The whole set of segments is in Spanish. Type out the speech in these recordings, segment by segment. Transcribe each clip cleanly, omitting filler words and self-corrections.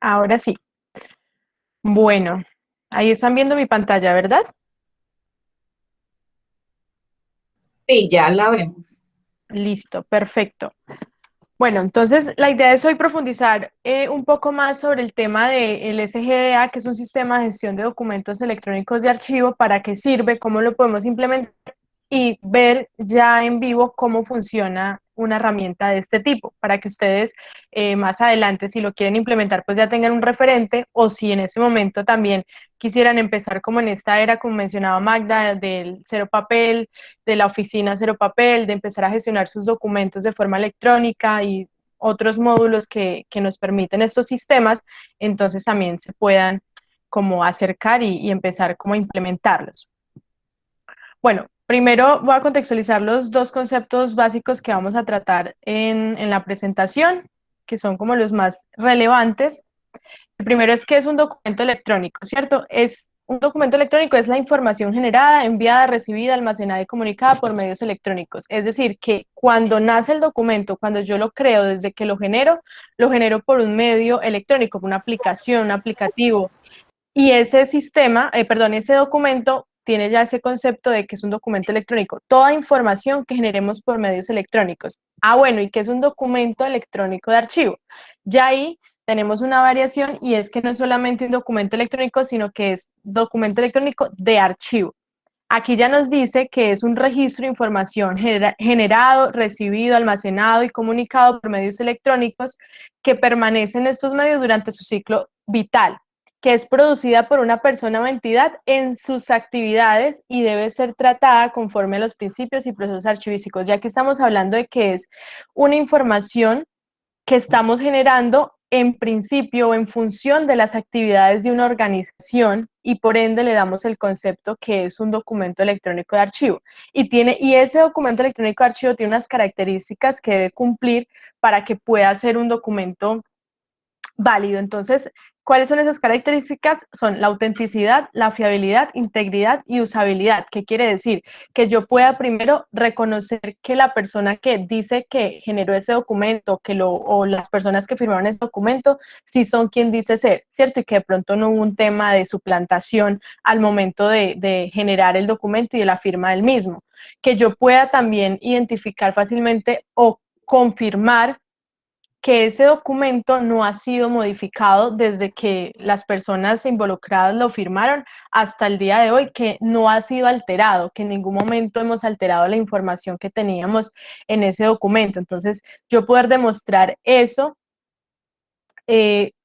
Ahora sí. Bueno, ahí están viendo mi pantalla, ¿verdad? Sí, ya la vemos. Listo, perfecto. Bueno, entonces la idea es hoy profundizar un poco más sobre el tema del SGDA, que es un sistema de gestión de documentos electrónicos de archivo, para qué sirve, cómo lo podemos implementar y ver ya en vivo cómo funciona una herramienta de este tipo, para que ustedes más adelante, si lo quieren implementar, pues ya tengan un referente, o si en ese momento también quisieran empezar como en esta era, como mencionaba Magda, del cero papel, de la oficina cero papel, de empezar a gestionar sus documentos de forma electrónica y otros módulos que nos permiten estos sistemas, entonces también se puedan como acercar y empezar como a implementarlos. Bueno, primero voy a contextualizar los dos conceptos básicos que vamos a tratar en la presentación, que son como los más relevantes. El primero es que es un documento electrónico, ¿cierto? Un documento electrónico es la información generada, enviada, recibida, almacenada y comunicada por medios electrónicos. Es decir, que cuando nace el documento, cuando yo lo creo, desde que lo genero por un medio electrónico, una aplicación, un aplicativo, y ese sistema, perdón, ese documento tiene ya ese concepto de que es un documento electrónico. Toda información que generemos por medios electrónicos. Ah, bueno, ¿y qué es un documento electrónico de archivo? Ya ahí tenemos una variación y es que no es solamente un documento electrónico, sino que es documento electrónico de archivo. Aquí ya nos dice que es un registro de información generado, recibido, almacenado y comunicado por medios electrónicos que permanecen en estos medios durante su ciclo vital, que es producida por una persona o entidad en sus actividades y debe ser tratada conforme a los principios y procesos archivísticos. Ya que estamos hablando de que es una información que estamos generando en principio o en función de las actividades de una organización y por ende le damos el concepto que es un documento electrónico de archivo. Y ese documento electrónico de archivo tiene unas características que debe cumplir para que pueda ser un documento válido. Entonces, ¿cuáles son esas características? Son la autenticidad, la fiabilidad, integridad y usabilidad. ¿Qué quiere decir? Que yo pueda primero reconocer que la persona que dice que generó ese documento, o las personas que firmaron ese documento, sí son quien dice ser, ¿cierto? Y que de pronto no hubo un tema de suplantación al momento de generar el documento y de la firma del mismo. Que yo pueda también identificar fácilmente o confirmar que ese documento no ha sido modificado desde que las personas involucradas lo firmaron hasta el día de hoy, que no ha sido alterado, que en ningún momento hemos alterado la información que teníamos en ese documento. Entonces, yo poder demostrar eso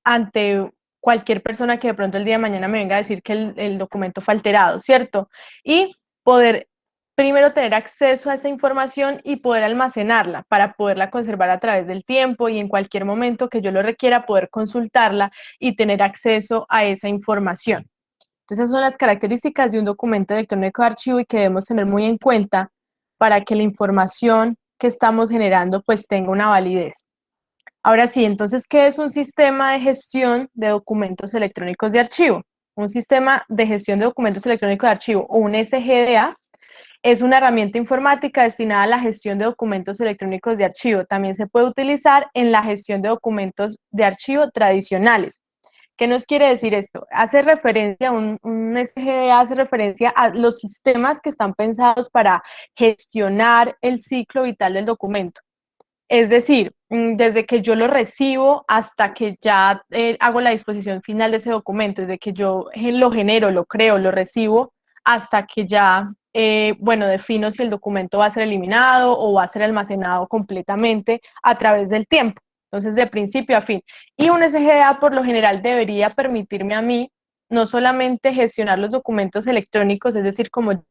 ante cualquier persona que de pronto el día de mañana me venga a decir que el documento fue alterado, ¿cierto? Y poder primero tener acceso a esa información y poder almacenarla para poderla conservar a través del tiempo y en cualquier momento que yo lo requiera poder consultarla y tener acceso a esa información. Entonces, esas son las características de un documento electrónico de archivo y que debemos tener muy en cuenta para que la información que estamos generando pues tenga una validez. Ahora sí, entonces, ¿qué es un sistema de gestión de documentos electrónicos de archivo? Un sistema de gestión de documentos electrónicos de archivo o un SGDA es una herramienta informática destinada a la gestión de documentos electrónicos de archivo. También se puede utilizar en la gestión de documentos de archivo tradicionales. ¿Qué nos quiere decir esto? Hace referencia, un SGDA hace referencia a los sistemas que están pensados para gestionar el ciclo vital del documento. Es decir, desde que yo lo recibo hasta que ya hago la disposición final de ese documento, desde que yo lo genero, lo creo, lo recibo, hasta que ya, bueno, defino si el documento va a ser eliminado o va a ser almacenado completamente a través del tiempo. Entonces, de principio a fin. Y un SGA por lo general debería permitirme a mí no solamente gestionar los documentos electrónicos, es decir, como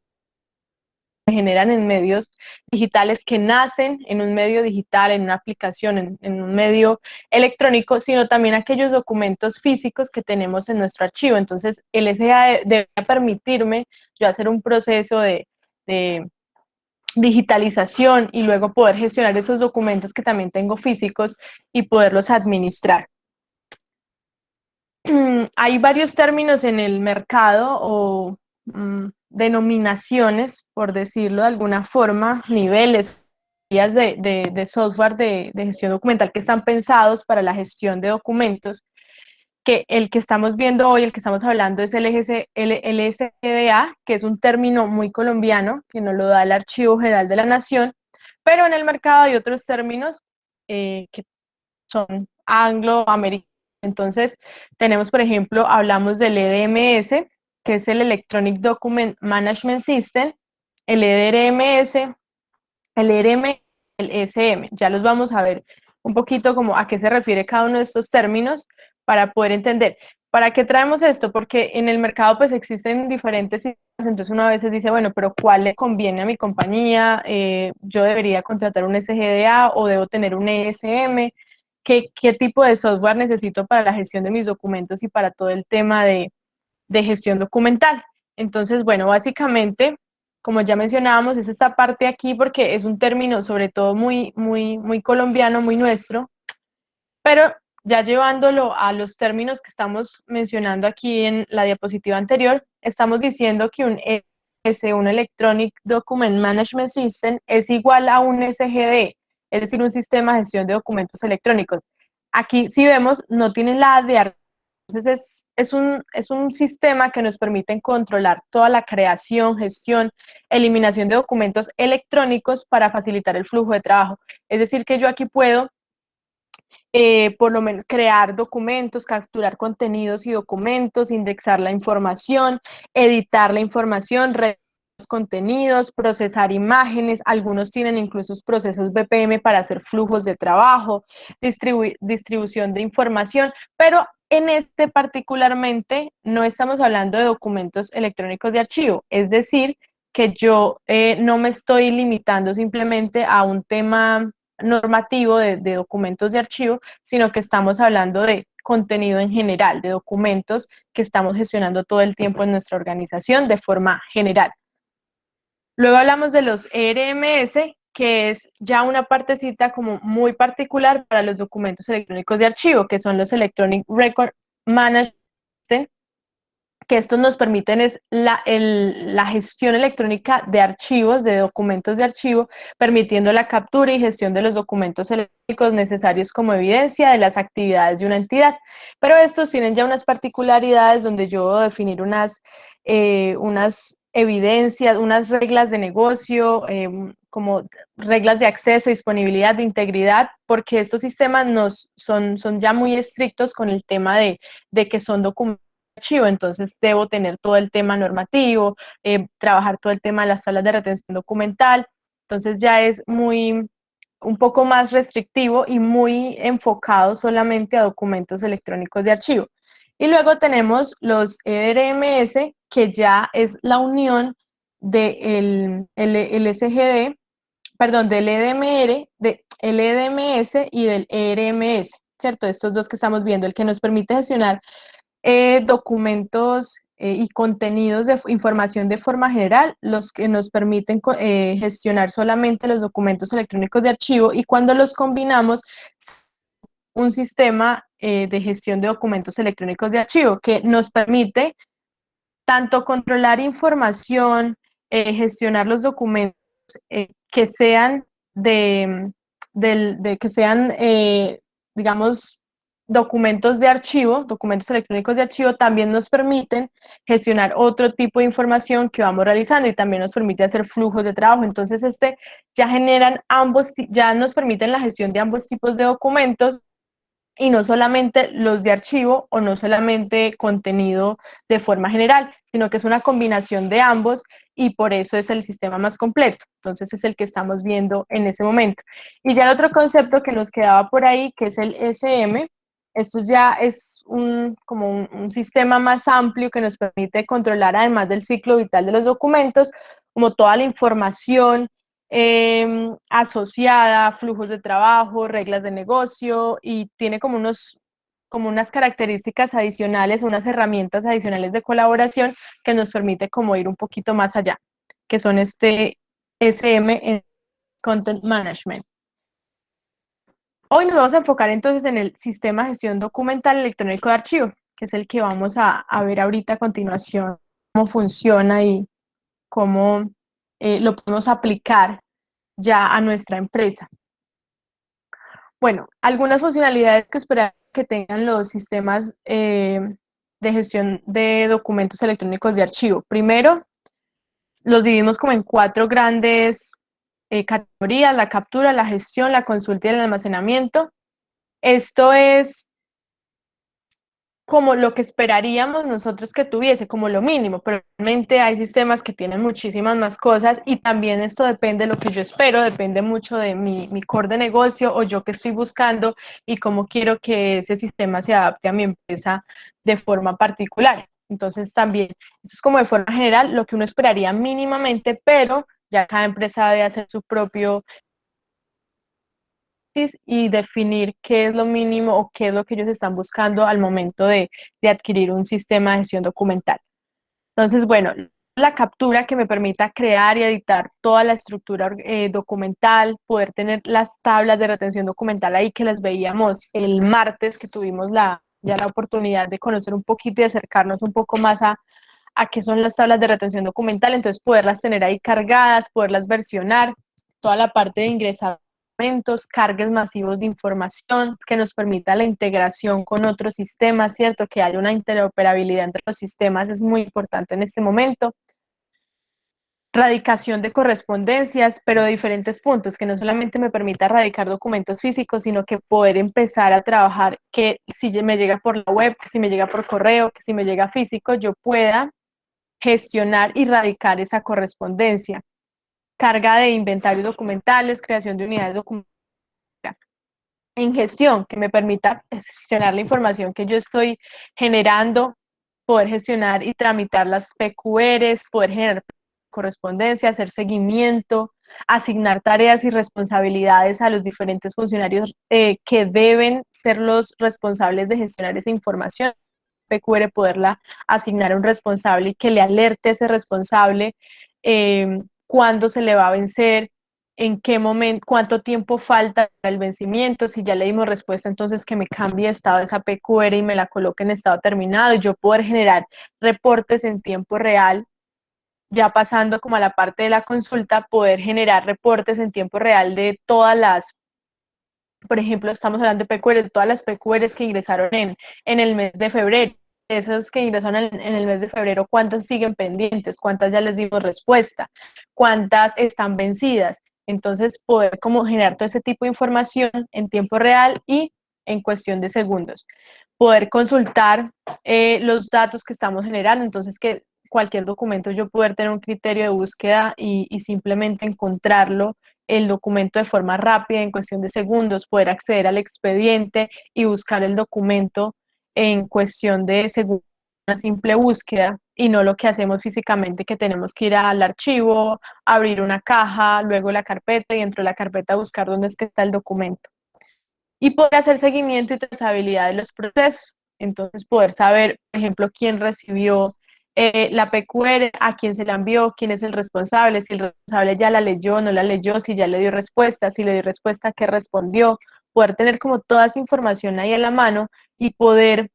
generan en medios digitales que nacen en un medio digital, en una aplicación, en un medio electrónico, sino también aquellos documentos físicos que tenemos en nuestro archivo. Entonces, el SGA debe permitirme yo hacer un proceso de digitalización y luego poder gestionar esos documentos que también tengo físicos y poderlos administrar. Hay varios términos en el mercado o denominaciones, por decirlo de alguna forma, niveles de software de gestión documental que están pensados para la gestión de documentos. que el que estamos viendo hoy, el que estamos hablando es el SDA, que es un término muy colombiano, que nos lo da el Archivo General de la Nación, pero en el mercado hay otros términos que son angloamericanos. Entonces, tenemos, por ejemplo, hablamos del EDMS, que es el Electronic Document Management System, el EDRMS, el ERM, el SM. Ya los vamos a ver un poquito como a qué se refiere cada uno de estos términos para poder entender. ¿Para qué traemos esto? Porque en el mercado pues existen diferentes sistemas, entonces uno a veces dice, bueno, pero ¿cuál le conviene a mi compañía? ¿Yo debería contratar un SGDA o debo tener un ESM? ¿Qué tipo de software necesito para la gestión de mis documentos y para todo el tema de gestión documental? Entonces, bueno, básicamente, como ya mencionábamos, es esta parte aquí porque es un término sobre todo muy colombiano, muy nuestro, pero ya llevándolo a los términos que estamos mencionando aquí en la diapositiva anterior, estamos diciendo que un ES, un Electronic Document Management System, es igual a un SGD, es decir, un sistema de gestión de documentos electrónicos. Aquí, si vemos, no tiene la de. Entonces, es un sistema que nos permite controlar toda la creación, gestión, eliminación de documentos electrónicos para facilitar el flujo de trabajo. Es decir, que yo aquí puedo por lo menos crear documentos, capturar contenidos y documentos, indexar la información, editar la información, los contenidos, procesar imágenes, algunos tienen incluso procesos BPM para hacer flujos de trabajo, distribución de información, pero en este particularmente no estamos hablando de documentos electrónicos de archivo, es decir, que yo no me estoy limitando simplemente a un tema normativo de documentos de archivo, sino que estamos hablando de contenido en general, de documentos que estamos gestionando todo el tiempo en nuestra organización de forma general. Luego hablamos de los ERMS, que es ya una partecita como muy particular para los documentos electrónicos de archivo, que son los Electronic Record Management, que estos nos permiten es la gestión electrónica de archivos, de documentos de archivo, permitiendo la captura y gestión de los documentos electrónicos necesarios como evidencia de las actividades de una entidad. Pero estos tienen ya unas particularidades donde yo debo definir unas evidencias, unas reglas de negocio, como reglas de acceso, disponibilidad, de integridad, porque estos sistemas son ya muy estrictos con el tema de que son documentos archivo, entonces debo tener todo el tema normativo, trabajar todo el tema de las salas de retención documental, entonces ya es un poco más restrictivo y muy enfocado solamente a documentos electrónicos de archivo. Y luego tenemos los ERMS, que ya es la unión del SGD, perdón, del EDMR, del EDMS y del ERMS, ¿cierto? Estos dos que estamos viendo, el que nos permite gestionar documentos y contenidos de información de forma general, los que nos permiten gestionar solamente los documentos electrónicos de archivo y cuando los combinamos, un sistema de gestión de documentos electrónicos de archivo que nos permite tanto controlar información, gestionar los documentos que sean que sean, digamos, documentos electrónicos de archivo, también nos permiten gestionar otro tipo de información que vamos realizando y también nos permite hacer flujos de trabajo. Entonces, ya generan ya nos permiten la gestión de ambos tipos de documentos y no solamente los de archivo o no solamente contenido de forma general, sino que es una combinación de ambos y por eso es el sistema más completo. Entonces es el que estamos viendo en ese momento. Y ya el otro concepto que nos quedaba por ahí, que es el SM, esto ya es como un sistema más amplio que nos permite controlar, además del ciclo vital de los documentos, como toda la información asociada, flujos de trabajo, reglas de negocio y tiene como unas características adicionales, unas herramientas adicionales de colaboración que nos permite como ir un poquito más allá, que son este SM en Content Management. Hoy nos vamos a enfocar entonces en el sistema de gestión documental electrónico de archivo, que es el que vamos a ver ahorita a continuación, cómo funciona y cómo lo podemos aplicar ya a nuestra empresa. Bueno, algunas funcionalidades que esperamos que tengan los sistemas de gestión de documentos electrónicos de archivo. Primero, los dividimos como en 4 grandes categorías: la captura, la gestión, la consulta y el almacenamiento. Esto es como lo que esperaríamos nosotros que tuviese, como lo mínimo, pero realmente hay sistemas que tienen muchísimas más cosas y también esto depende de lo que yo espero, depende mucho de mi core de negocio o yo que estoy buscando y cómo quiero que ese sistema se adapte a mi empresa de forma particular. Entonces también, esto es como de forma general lo que uno esperaría mínimamente, pero ya cada empresa debe hacer su propio y definir qué es lo mínimo o qué es lo que ellos están buscando al momento de adquirir un sistema de gestión documental. Entonces, bueno, la captura que me permita crear y editar toda la estructura documental, poder tener las tablas de retención documental ahí que las veíamos el martes que tuvimos ya la oportunidad de conocer un poquito y acercarnos un poco más a qué son las tablas de retención documental, entonces poderlas tener ahí cargadas, poderlas versionar, toda la parte de ingresar documentos, cargues masivos de información que nos permita la integración con otros sistemas, ¿cierto? Que haya una interoperabilidad entre los sistemas es muy importante en este momento. Radicación de correspondencias, pero de diferentes puntos, que no solamente me permita radicar documentos físicos, sino que poder empezar a trabajar que si me llega por la web, que si me llega por correo, que si me llega físico, yo pueda gestionar y radicar esa correspondencia. Carga de inventarios documentales, creación de unidades documentales. En gestión, que me permita gestionar la información que yo estoy generando, poder gestionar y tramitar las PQRs, poder generar correspondencia, hacer seguimiento, asignar tareas y responsabilidades a los diferentes funcionarios que deben ser los responsables de gestionar esa información. PQR, poderla asignar a un responsable y que le alerte a ese responsable cuándo se le va a vencer, en qué momento, cuánto tiempo falta para el vencimiento, si ya le dimos respuesta, entonces que me cambie de estado esa PQR y me la coloque en estado terminado, y yo poder generar reportes en tiempo real, ya pasando como a la parte de la consulta, poder generar reportes en tiempo real de todas las, por ejemplo, estamos hablando de PQR, de todas las PQRs que ingresaron en el mes de febrero, esas que ingresaron en el mes de febrero, cuántas siguen pendientes, cuántas ya les dimos respuesta, cuántas están vencidas. Entonces, poder como generar todo ese tipo de información en tiempo real y en cuestión de segundos. Poder consultar los datos que estamos generando, entonces que cualquier documento yo poder tener un criterio de búsqueda y simplemente encontrarlo el documento de forma rápida, en cuestión de segundos, poder acceder al expediente y buscar el documento en cuestión de segundos, una simple búsqueda y no lo que hacemos físicamente, que tenemos que ir al archivo, abrir una caja, luego la carpeta y dentro de la carpeta buscar dónde es que está el documento. Y poder hacer seguimiento y trazabilidad de los procesos. Entonces, poder saber, por ejemplo, quién recibió la PQR, a quién se la envió, quién es el responsable, si el responsable ya la leyó, no la leyó, si ya le dio respuesta, si le dio respuesta, qué respondió, poder tener como toda esa información ahí a la mano y poder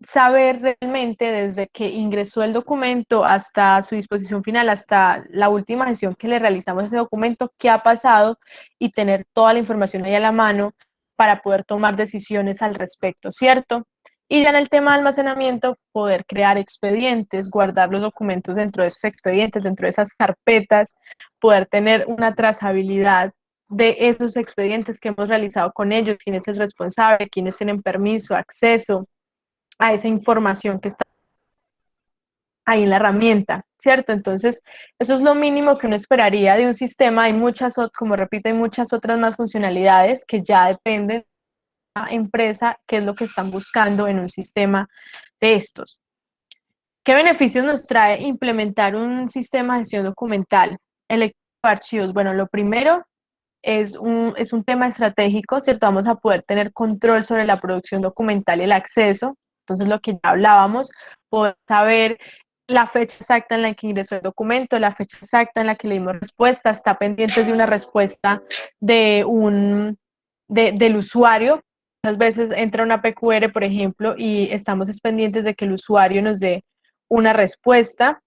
saber realmente desde que ingresó el documento hasta su disposición final, hasta la última gestión que le realizamos a ese documento, qué ha pasado y tener toda la información ahí a la mano para poder tomar decisiones al respecto, ¿cierto? Y ya en el tema de almacenamiento, poder crear expedientes, guardar los documentos dentro de esos expedientes, dentro de esas carpetas, poder tener una trazabilidad de esos expedientes que hemos realizado con ellos, quién es el responsable, quiénes tienen permiso, acceso a esa información que está ahí en la herramienta, ¿cierto? Entonces, eso es lo mínimo que uno esperaría de un sistema. Hay muchas, como repito, hay muchas otras más funcionalidades que ya dependen de la empresa, qué es lo que están buscando en un sistema de estos. ¿Qué beneficios nos trae implementar un sistema de gestión documental electrónico de archivos? Bueno, lo primero es un tema estratégico, ¿cierto? Vamos a poder tener control sobre la producción documental y el acceso. Entonces, lo que ya hablábamos, poder saber la fecha exacta en la que ingresó el documento, la fecha exacta en la que le dimos respuesta, está pendientes de una respuesta del usuario. Muchas veces entra una PQR, por ejemplo, y estamos pendientes de que el usuario nos dé una respuesta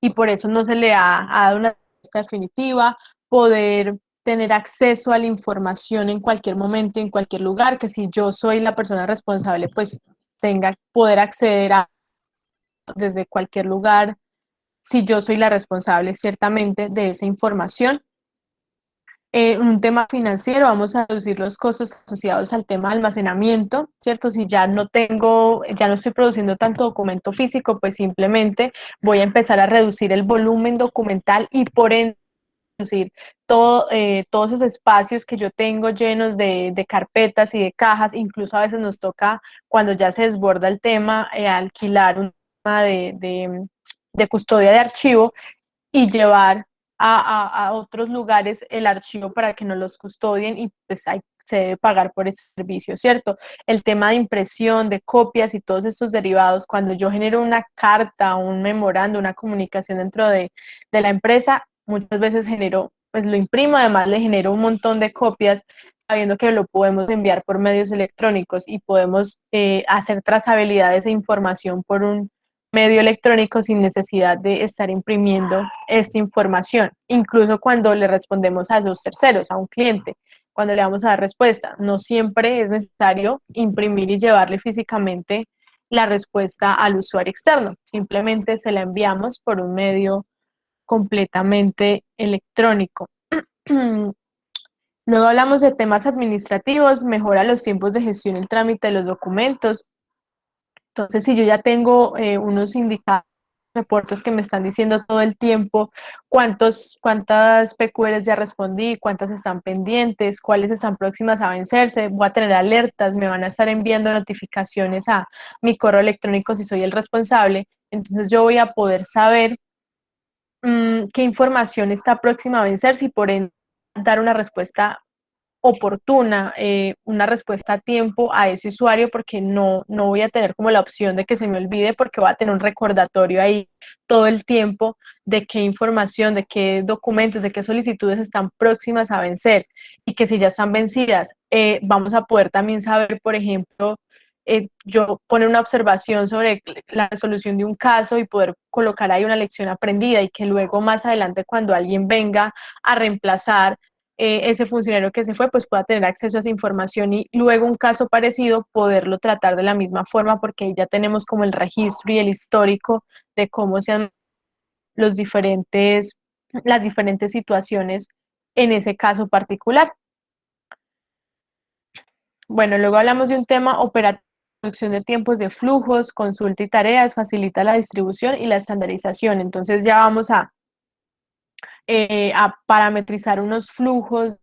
y por eso no se le ha dado una respuesta definitiva, poder tener acceso a la información en cualquier momento, en cualquier lugar, que si yo soy la persona responsable, pues tenga poder acceder a desde cualquier lugar, si yo soy la responsable ciertamente de esa información. Un tema financiero, vamos a reducir los costos asociados al tema de almacenamiento, ¿cierto? Si ya no tengo, ya no estoy produciendo tanto documento físico, pues simplemente voy a empezar a reducir el volumen documental y por ende reducir todos esos espacios que yo tengo llenos de carpetas y de cajas. Incluso a veces nos toca, cuando ya se desborda el tema, alquilar un tema de custodia de archivo y llevar a otros lugares el archivo para que no los custodien y pues se debe pagar por ese servicio, ¿cierto? El tema de impresión, de copias y todos estos derivados, cuando yo genero una carta, un memorando, una comunicación dentro de la empresa, muchas veces genero, pues lo imprimo, además le genero un montón de copias, sabiendo que lo podemos enviar por medios electrónicos y podemos hacer trazabilidad de esa información por un medio electrónico sin necesidad de estar imprimiendo esta información, incluso cuando le respondemos a los terceros, a un cliente, cuando le vamos a dar respuesta. No siempre es necesario imprimir y llevarle físicamente la respuesta al usuario externo, simplemente se la enviamos por un medio completamente electrónico. Luego hablamos de temas administrativos, mejora los tiempos de gestión y el trámite de los documentos. Entonces, si yo ya tengo unos indicadores, reportes que me están diciendo todo el tiempo cuántas PQRs ya respondí, cuántas están pendientes, cuáles están próximas a vencerse, voy a tener alertas, me van a estar enviando notificaciones a mi correo electrónico si soy el responsable, entonces yo voy a poder saber qué información está próxima a vencerse y por ende dar una respuesta oportuna, una respuesta a tiempo a ese usuario porque no voy a tener como la opción de que se me olvide porque voy a tener un recordatorio ahí todo el tiempo de qué información, de qué documentos, de qué solicitudes están próximas a vencer y que si ya están vencidas, vamos a poder también saber, por ejemplo, yo poner una observación sobre la resolución de un caso y poder colocar ahí una lección aprendida y que luego más adelante cuando alguien venga a reemplazar ese funcionario que se fue, pues pueda tener acceso a esa información y luego un caso parecido poderlo tratar de la misma forma porque ya tenemos como el registro y el histórico de cómo se han las diferentes situaciones en ese caso particular. Bueno, luego hablamos de un tema operativo, reducción de tiempos de flujos, consulta y tareas, facilita la distribución y la estandarización. Entonces ya vamos a parametrizar unos flujos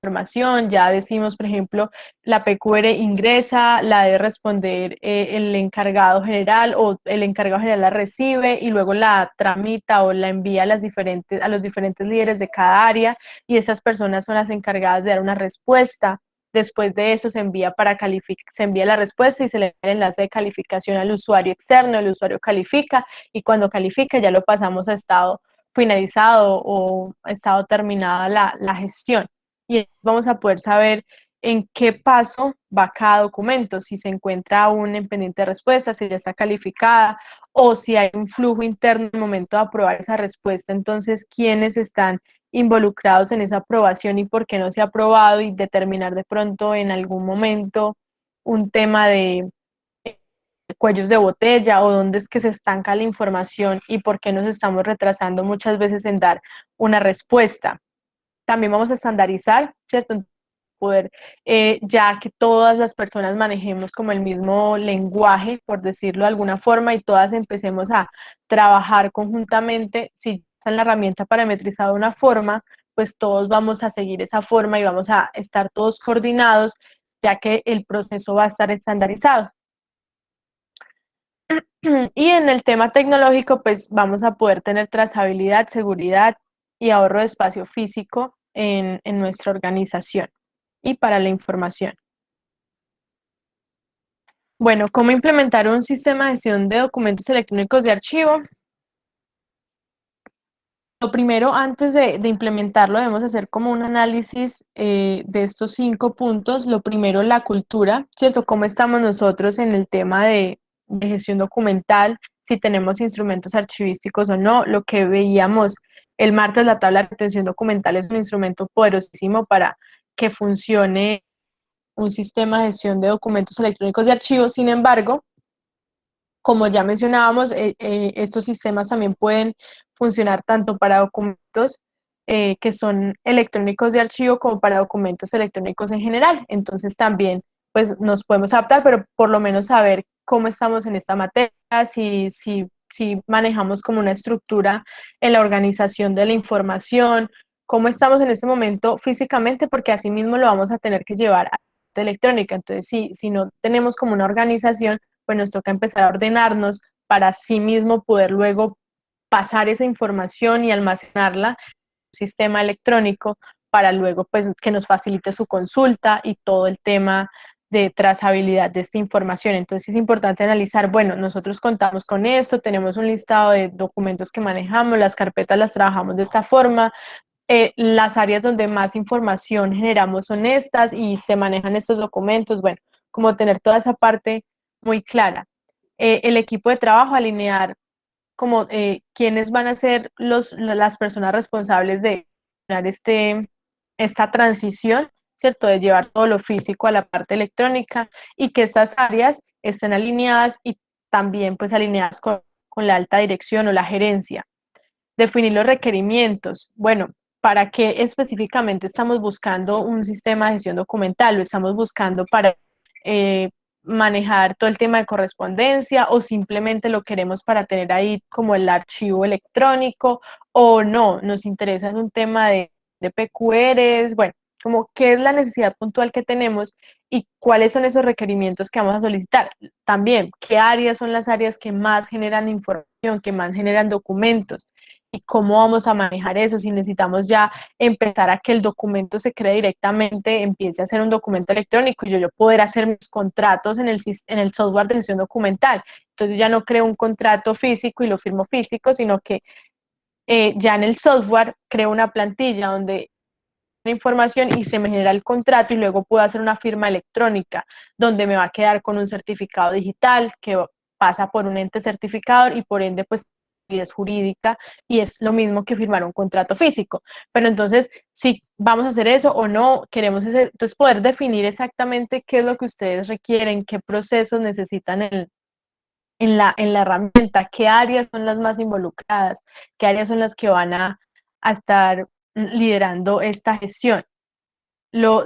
información, ya decimos, por ejemplo, la PQR ingresa, la debe responder el encargado general o el encargado general la recibe y luego la tramita o la envía a los diferentes líderes de cada área y esas personas son las encargadas de dar una respuesta. Después de eso se envía la respuesta y se le da el enlace de calificación al usuario externo, el usuario califica y cuando califica ya lo pasamos a estado finalizado o estado terminada la gestión y vamos a poder saber en qué paso va cada documento, si se encuentra aún en pendiente de respuesta, si ya está calificada o si hay un flujo interno en el momento de aprobar esa respuesta, entonces quiénes están involucrados en esa aprobación y por qué no se ha aprobado y determinar de pronto en algún momento un tema de cuellos de botella o dónde es que se estanca la información y por qué nos estamos retrasando muchas veces en dar una respuesta. También vamos a estandarizar, ¿cierto? Poder, ya que todas las personas manejemos como el mismo lenguaje, por decirlo de alguna forma, y todas empecemos a trabajar conjuntamente, si usan la herramienta parametrizada de una forma, pues todos vamos a seguir esa forma y vamos a estar todos coordinados, ya que el proceso va a estar estandarizado. Y en el tema tecnológico, pues vamos a poder tener trazabilidad, seguridad y ahorro de espacio físico en nuestra organización y para la información. Bueno, ¿cómo implementar un sistema de gestión de documentos electrónicos de archivo? Lo primero, antes de implementarlo, debemos hacer como un análisis de estos 5 puntos. Lo primero, la cultura, ¿cierto? ¿Cómo estamos nosotros en el tema de gestión documental? Si tenemos instrumentos archivísticos o no, lo que veíamos el martes la tabla de retención documental es un instrumento poderosísimo para que funcione un sistema de gestión de documentos electrónicos de archivos. Sin embargo, como ya mencionábamos, estos sistemas también pueden funcionar tanto para documentos que son electrónicos de archivo como para documentos electrónicos en general. Entonces también pues, nos podemos adaptar, pero por lo menos saber cómo estamos en esta materia, si manejamos como una estructura en la organización de la información, cómo estamos en este momento físicamente, porque así mismo lo vamos a tener que llevar a la electrónica. Entonces, si no tenemos como una organización, pues nos toca empezar a ordenarnos para sí mismo poder luego pasar esa información y almacenarla en un sistema electrónico para luego pues que nos facilite su consulta y todo el tema de trazabilidad de esta información. Entonces es importante analizar, bueno, nosotros contamos con esto, tenemos un listado de documentos que manejamos, las carpetas las trabajamos de esta forma, las áreas donde más información generamos son estas y se manejan estos documentos, bueno, como tener toda esa parte muy clara. El equipo de trabajo, alinear como quiénes van a ser las personas responsables de esta transición, ¿cierto? De llevar todo lo físico a la parte electrónica y que estas áreas estén alineadas y también pues alineadas con la alta dirección o la gerencia. Definir los requerimientos. Bueno, ¿para qué específicamente estamos buscando un sistema de gestión documental? ¿Lo estamos buscando para eh, manejar todo el tema de correspondencia o simplemente lo queremos para tener ahí como el archivo electrónico o no? Nos interesa es un tema de PQRs, bueno, como qué es la necesidad puntual que tenemos y cuáles son esos requerimientos que vamos a solicitar. También, qué áreas son las áreas que más generan información, que más generan documentos y cómo vamos a manejar eso, si necesitamos ya empezar a que el documento se cree directamente, empiece a ser un documento electrónico y yo poder hacer mis contratos en el software de gestión documental. Entonces ya no creo un contrato físico y lo firmo físico, sino que ya en el software creo una plantilla donde información y se me genera el contrato y luego puedo hacer una firma electrónica donde me va a quedar con un certificado digital que pasa por un ente certificador y por ende pues es jurídica y es lo mismo que firmar un contrato físico. Pero entonces, si vamos a hacer eso o no, queremos hacer, entonces poder definir exactamente qué es lo que ustedes requieren, qué procesos necesitan en la herramienta, qué áreas son las más involucradas, qué áreas son las que van a estar liderando esta gestión. Lo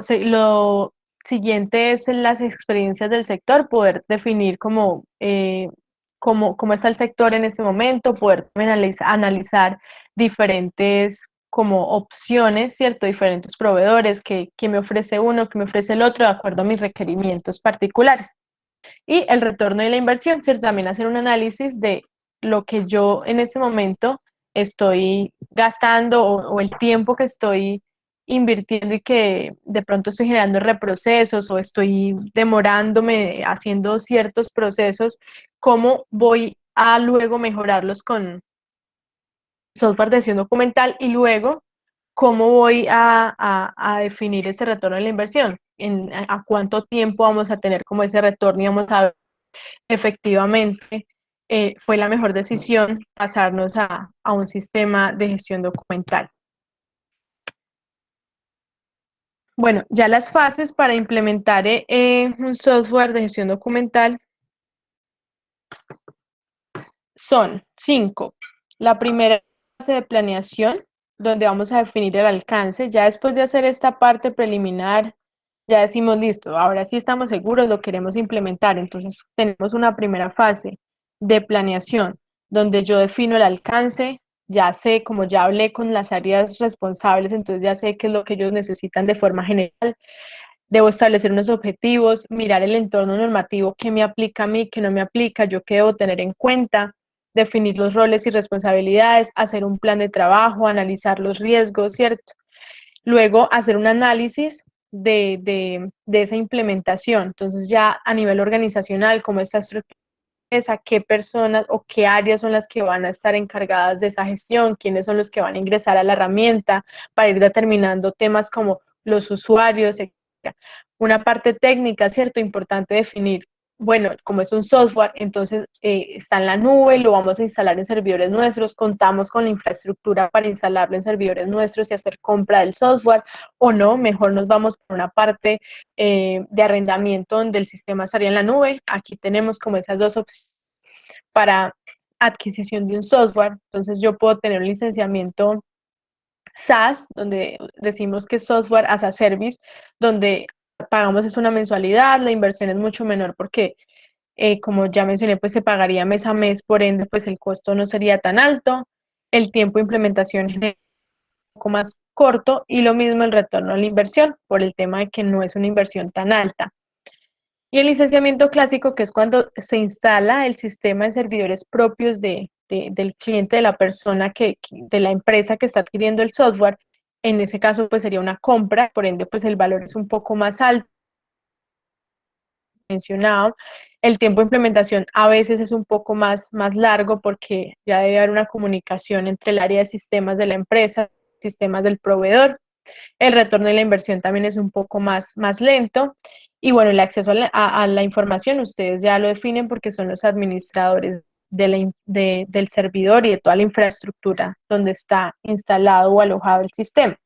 siguiente es en las experiencias del sector, poder definir cómo está el sector en este momento, poder analizar diferentes como opciones, ¿cierto? Diferentes proveedores, que me ofrece uno, que me ofrece el otro, de acuerdo a mis requerimientos particulares. Y el retorno de la inversión, ¿cierto? También hacer un análisis de lo que yo en este momento estoy gastando o el tiempo que estoy invirtiendo y que de pronto estoy generando reprocesos o estoy demorándome haciendo ciertos procesos, cómo voy a luego mejorarlos con software de gestión documental y luego cómo voy a definir ese retorno de la inversión, a cuánto tiempo vamos a tener como ese retorno y vamos a ver efectivamente fue la mejor decisión pasarnos a un sistema de gestión documental. Bueno, ya las fases para implementar un software de gestión documental son 5. La primera fase de planeación, donde vamos a definir el alcance. Ya después de hacer esta parte preliminar, ya decimos, listo, ahora sí estamos seguros, lo queremos implementar. Entonces tenemos una primera fase de planeación, donde yo defino el alcance, ya sé, como ya hablé con las áreas responsables, entonces ya sé qué es lo que ellos necesitan de forma general. Debo establecer unos objetivos, mirar el entorno normativo que me aplica a mí, que no me aplica, yo qué debo tener en cuenta, definir los roles y responsabilidades, hacer un plan de trabajo, analizar los riesgos, ¿cierto? Luego hacer un análisis de esa implementación. Entonces ya a nivel organizacional, cómo está estructurada, a qué personas o qué áreas son las que van a estar encargadas de esa gestión, quiénes son los que van a ingresar a la herramienta para ir determinando temas como los usuarios, etc. Una parte técnica, ¿cierto? Importante definir bueno, como es un software, entonces está en la nube, lo vamos a instalar en servidores nuestros, contamos con la infraestructura para instalarlo en servidores nuestros y hacer compra del software, o no, mejor nos vamos por una parte de arrendamiento donde el sistema estaría en la nube. Aquí tenemos como esas dos opciones para adquisición de un software. Entonces yo puedo tener un licenciamiento SaaS, donde decimos que es Software as a Service, donde pagamos es una mensualidad, la inversión es mucho menor porque, como ya mencioné, pues se pagaría mes a mes, por ende, pues el costo no sería tan alto, el tiempo de implementación es un poco más corto y lo mismo el retorno a la inversión, por el tema de que no es una inversión tan alta. Y el licenciamiento clásico, que es cuando se instala el sistema de servidores propios del cliente, de la persona de la empresa que está adquiriendo el software. En ese caso, pues sería una compra, por ende, pues el valor es un poco más alto, mencionado. El tiempo de implementación a veces es un poco más largo porque ya debe haber una comunicación entre el área de sistemas de la empresa, sistemas del proveedor. El retorno de la inversión también es un poco más lento. Y bueno, el acceso a la información, ustedes ya lo definen porque son los administradores del servidor y de toda la infraestructura donde está instalado o alojado el sistema.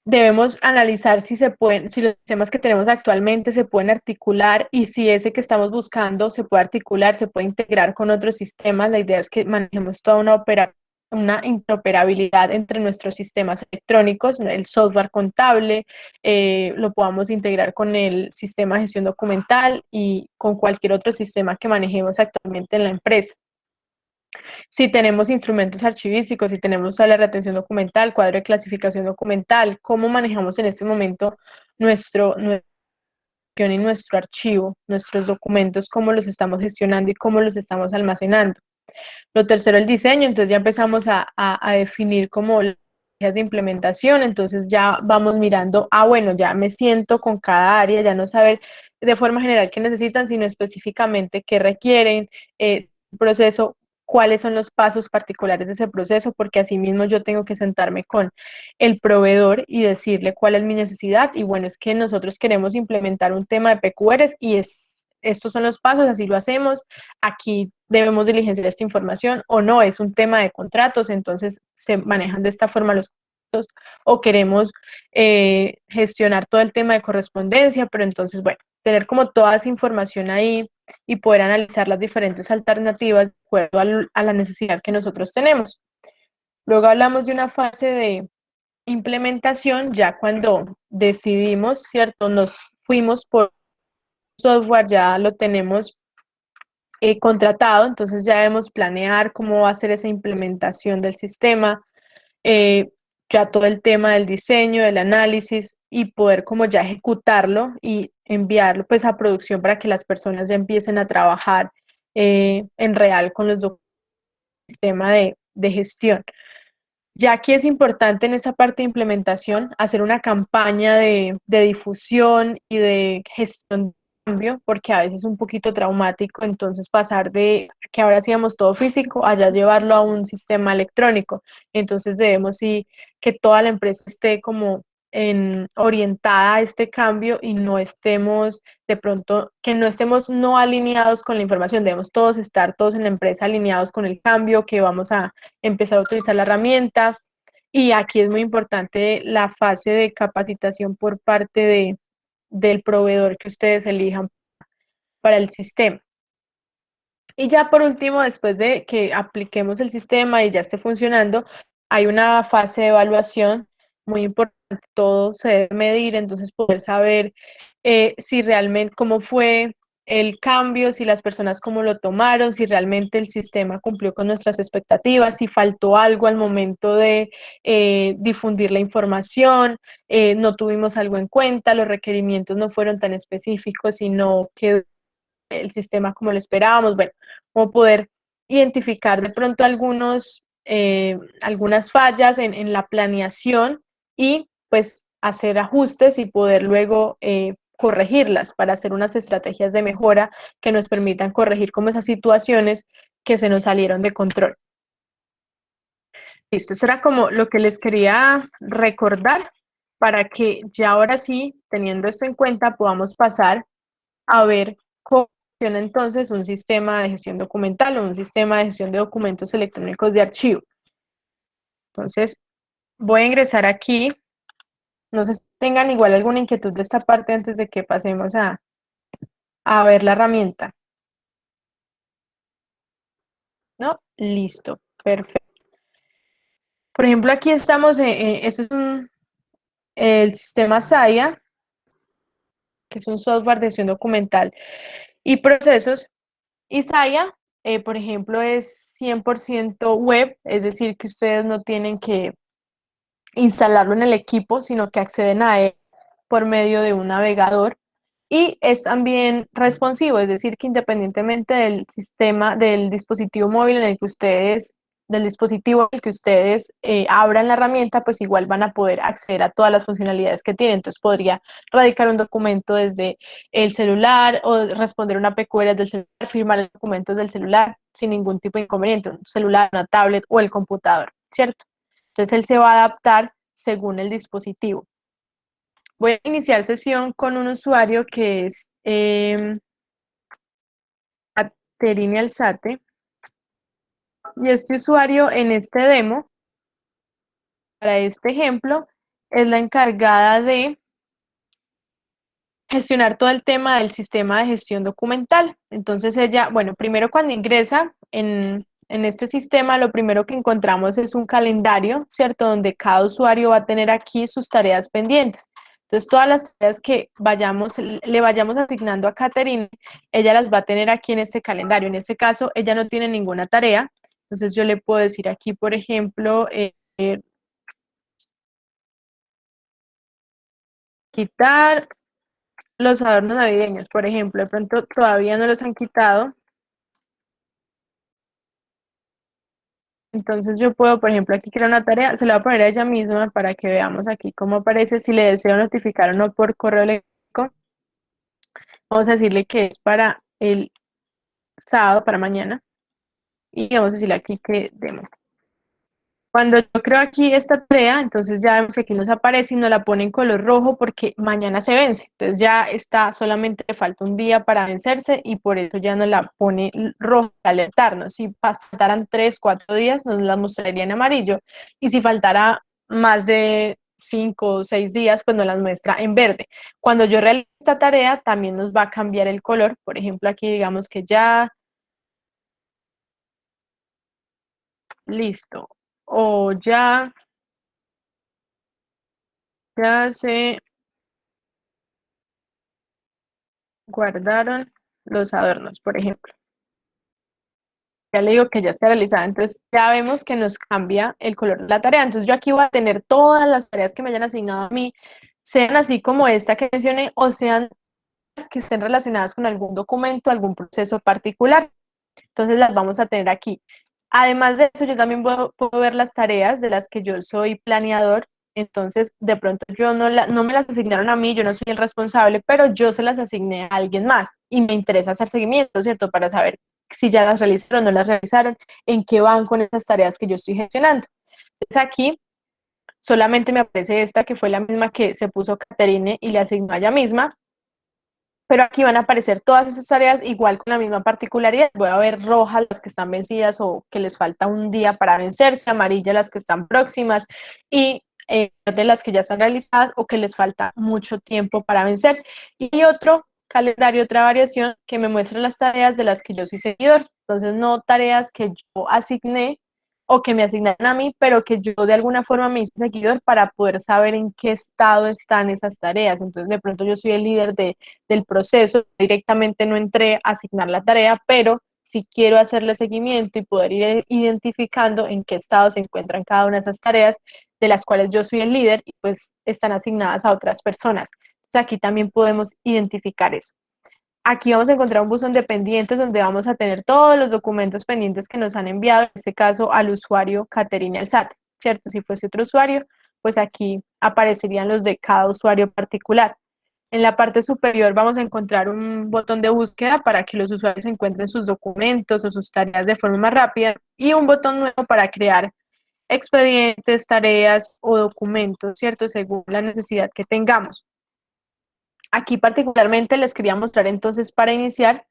Debemos analizar si los sistemas que tenemos actualmente se pueden articular y si ese que estamos buscando se puede articular, se puede integrar con otros sistemas. La idea es que manejemos toda una interoperabilidad entre nuestros sistemas electrónicos, el software contable, lo podamos integrar con el sistema de gestión documental y con cualquier otro sistema que manejemos actualmente en la empresa. Si tenemos instrumentos archivísticos, si tenemos sala de retención documental, cuadro de clasificación documental, cómo manejamos en este momento nuestro y nuestro archivo, nuestros documentos, cómo los estamos gestionando y cómo los estamos almacenando. Lo tercero, el diseño, entonces ya empezamos a definir como las de implementación, entonces ya vamos mirando, bueno, ya me siento con cada área, ya no saber de forma general qué necesitan, sino específicamente qué requieren, proceso, cuáles son los pasos particulares de ese proceso, porque así mismo yo tengo que sentarme con el proveedor y decirle cuál es mi necesidad. Y bueno, es que nosotros queremos implementar un tema de PQRs y estos son los pasos, así lo hacemos, aquí debemos diligenciar esta información o no, es un tema de contratos, entonces se manejan de esta forma los contratos o queremos gestionar todo el tema de correspondencia, pero entonces, bueno, tener como toda esa información ahí y poder analizar las diferentes alternativas de acuerdo a la necesidad que nosotros tenemos. Luego hablamos de una fase de implementación, ya cuando decidimos, ¿cierto? Nos fuimos por software, ya lo tenemos contratado, entonces ya debemos planear cómo va a ser esa implementación del sistema, eh, ya todo el tema del diseño, del análisis y poder como ya ejecutarlo y enviarlo pues a producción para que las personas ya empiecen a trabajar en real con los documentos del sistema de gestión. Ya aquí es importante en esa parte de implementación hacer una campaña de difusión y de gestión de cambio, porque a veces es un poquito traumático, entonces pasar de que ahora hacíamos todo físico, allá llevarlo a un sistema electrónico. Entonces debemos sí que toda la empresa esté como orientada a este cambio y no estemos de pronto, que no estemos no alineados con la información, debemos todos estar, todos en la empresa alineados con el cambio, que vamos a empezar a utilizar la herramienta. Y aquí es muy importante la fase de capacitación por parte del proveedor que ustedes elijan para el sistema. Y ya por último, después de que apliquemos el sistema y ya esté funcionando, hay una fase de evaluación muy importante, todo se debe medir, entonces poder saber si realmente cómo fue el cambio, si las personas cómo lo tomaron, si realmente el sistema cumplió con nuestras expectativas, si faltó algo al momento de difundir la información, no tuvimos algo en cuenta, los requerimientos no fueron tan específicos, sino que el sistema como lo esperábamos, bueno, como poder identificar de pronto algunas fallas en la planeación y pues hacer ajustes y poder luego corregirlas para hacer unas estrategias de mejora que nos permitan corregir como esas situaciones que se nos salieron de control. Listo, eso era como lo que les quería recordar para que ya ahora sí, teniendo esto en cuenta, podamos pasar a ver cómo funciona entonces un sistema de gestión documental o un sistema de gestión de documentos electrónicos de archivo. Entonces, voy a ingresar aquí. No sé si tengan igual alguna inquietud de esta parte antes de que pasemos a ver la herramienta. ¿No? Listo, perfecto. Por ejemplo, aquí estamos, este es el sistema SAIA, que es un software de gestión documental y procesos. Y SAIA, por ejemplo, es 100% web, es decir, que ustedes no tienen que instalarlo en el equipo, sino que acceden a él por medio de un navegador. Y es también responsivo, es decir, que independientemente del sistema, del dispositivo móvil en el que ustedes, del dispositivo en el que ustedes abran la herramienta, pues igual van a poder acceder a todas las funcionalidades que tiene. Entonces podría radicar un documento desde el celular o responder una PQR desde el celular, firmar el documento desde el celular sin ningún tipo de inconveniente, un celular, una tablet o el computador, ¿cierto? Entonces él se va a adaptar según el dispositivo. Voy a iniciar sesión con un usuario que es Caterine Alzate. Y este usuario en este demo, para este ejemplo, es la encargada de gestionar todo el tema del sistema de gestión documental. Entonces ella, bueno, primero cuando ingresa en este sistema, lo primero que encontramos es un calendario, ¿cierto? Donde cada usuario va a tener aquí sus tareas pendientes. Entonces, todas las tareas que le vayamos asignando a Caterine, ella las va a tener aquí en este calendario. En este caso, ella no tiene ninguna tarea. Entonces, yo le puedo decir aquí, por ejemplo, quitar los adornos navideños, por ejemplo. De pronto, todavía no los han quitado. Entonces yo puedo, por ejemplo, aquí crear una tarea, se la voy a poner a ella misma para que veamos aquí cómo aparece, si le deseo notificar o no por correo electrónico. Vamos a decirle que es para el sábado, para mañana, y vamos a decirle aquí que demo. Cuando yo creo aquí esta tarea, entonces ya vemos que aquí nos aparece y nos la pone en color rojo porque mañana se vence. Entonces ya está, solamente le falta un día para vencerse y por eso ya nos la pone rojo para alertarnos. Si faltaran 3, 4 días, nos la mostraría en amarillo. Y si faltara más de 5 o 6 días, pues nos las muestra en verde. Cuando yo realice esta tarea, también nos va a cambiar el color. Por ejemplo, aquí digamos que ya, listo. O ya se guardaron los adornos, por ejemplo. Ya le digo que ya está realizada, entonces ya vemos que nos cambia el color de la tarea. Entonces yo aquí voy a tener todas las tareas que me hayan asignado a mí, sean así como esta que mencioné, o sean que estén relacionadas con algún documento, algún proceso particular. Entonces las vamos a tener aquí. Además de eso, yo también puedo ver las tareas de las que yo soy planeador. Entonces, de pronto yo no me las asignaron a mí, yo no soy el responsable, pero yo se las asigné a alguien más y me interesa hacer seguimiento, ¿cierto? Para saber si ya las realizaron o no las realizaron, en qué van con esas tareas que yo estoy gestionando. Entonces aquí solamente me aparece esta que fue la misma que se puso Caterine y le asignó a ella misma, pero aquí van a aparecer todas esas tareas igual con la misma particularidad. Voy a ver rojas las que están vencidas o que les falta un día para vencerse, amarillas las que están próximas y de las que ya están realizadas o que les falta mucho tiempo para vencer. Y otro calendario, otra variación que me muestra las tareas de las que yo soy seguidor. Entonces, no tareas que yo asigné o que me asignaron a mí, pero que yo de alguna forma me hice seguidor para poder saber en qué estado están esas tareas. Entonces, de pronto yo soy el líder del proceso, directamente no entré a asignar la tarea, pero sí quiero hacerle seguimiento y poder ir identificando en qué estado se encuentran cada una de esas tareas de las cuales yo soy el líder y pues están asignadas a otras personas. Entonces, aquí también podemos identificar eso. Aquí vamos a encontrar un buzón de pendientes donde vamos a tener todos los documentos pendientes que nos han enviado, en este caso al usuario Caterine Alzate, ¿cierto? Si fuese otro usuario, pues aquí aparecerían los de cada usuario particular. En la parte superior vamos a encontrar un botón de búsqueda para que los usuarios encuentren sus documentos o sus tareas de forma más rápida y un botón nuevo para crear expedientes, tareas o documentos, ¿cierto? Según la necesidad que tengamos. Aquí particularmente les quería mostrar entonces para iniciar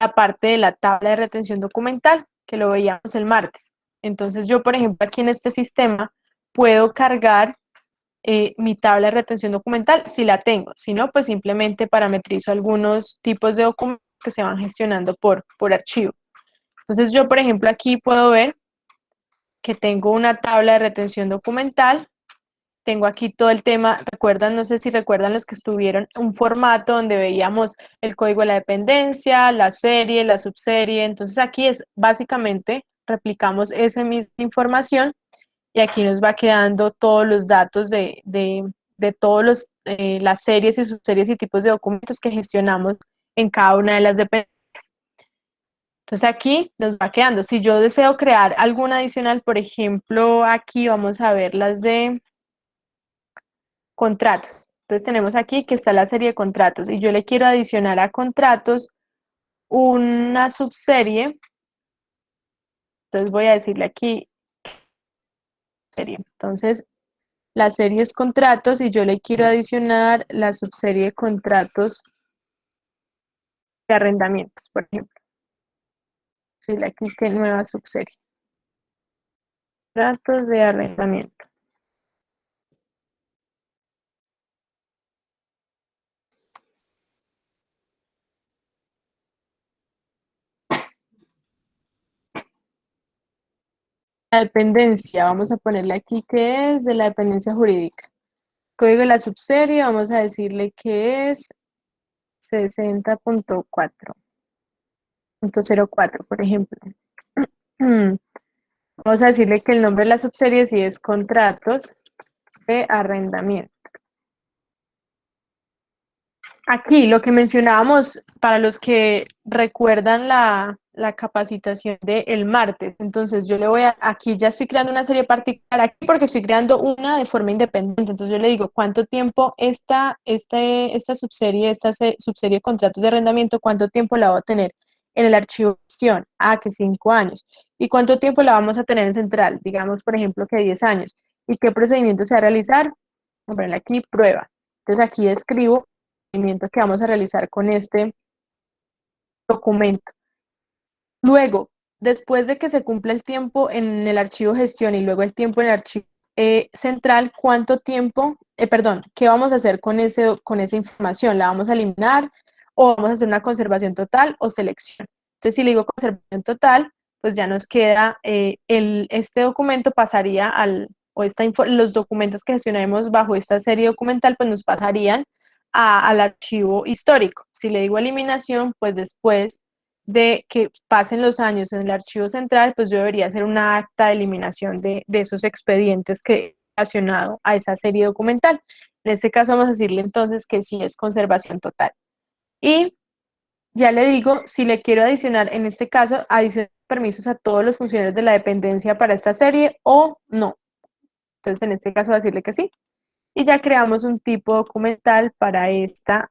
la parte de la tabla de retención documental, que lo veíamos el martes. Entonces yo, por ejemplo, aquí en este sistema puedo cargar mi tabla de retención documental si la tengo. Si no, pues simplemente parametrizo algunos tipos de documentos que se van gestionando por archivo. Entonces yo, por ejemplo, aquí puedo ver que tengo una tabla de retención documental. Tengo aquí todo el tema, recuerdan, no sé si recuerdan los que estuvieron, un formato donde veíamos el código de la dependencia, la serie, la subserie. Entonces aquí es básicamente replicamos esa misma información y aquí nos va quedando todos los datos de todas las series y subseries y tipos de documentos que gestionamos en cada una de las dependencias. Entonces aquí nos va quedando. Si yo deseo crear alguna adicional, por ejemplo, aquí vamos a ver las de contratos. Entonces tenemos aquí que está la serie de contratos y yo le quiero adicionar a contratos una subserie. Entonces voy a decirle aquí serie. Entonces la serie es contratos y yo le quiero adicionar la subserie de contratos de arrendamientos, por ejemplo. Decirle aquí que nueva subserie. Contratos de arrendamiento. La dependencia, vamos a ponerle aquí que es de la dependencia jurídica. Código de la subserie, vamos a decirle que es 60.4.04, por ejemplo. Vamos a decirle que el nombre de la subserie sí es contratos de arrendamiento. Aquí lo que mencionábamos para los que recuerdan la capacitación del martes. Entonces yo le voy aquí ya estoy creando una serie particular aquí porque estoy creando una de forma independiente. Entonces yo le digo cuánto tiempo esta subserie, subserie de contratos de arrendamiento, cuánto tiempo la va a tener en el archivo de gestión. Ah, que 5 años. ¿Y cuánto tiempo la vamos a tener en central? Digamos, por ejemplo, que 10 años. ¿Y qué procedimiento se va a realizar? Voy a ponerle aquí prueba. Entonces aquí escribo que vamos a realizar con este documento. Luego, después de que se cumpla el tiempo en el archivo gestión y luego el tiempo en el archivo central, ¿cuánto tiempo, perdón, qué vamos a hacer con esa información? ¿La vamos a eliminar o vamos a hacer una conservación total o selección? Entonces, si le digo conservación total, pues ya nos queda, este documento pasaría o los documentos que gestionaremos bajo esta serie documental, pues nos pasarían al archivo histórico. Si le digo eliminación, pues después de que pasen los años en el archivo central, pues yo debería hacer una acta de eliminación de esos expedientes que he relacionado a esa serie documental. En este caso vamos a decirle entonces que sí es conservación total. Y ya le digo, si le quiero adicionar, en este caso, adicionar permisos a todos los funcionarios de la dependencia para esta serie o no. Entonces, en este caso, voy a decirle que sí. Y ya creamos un tipo documental para esta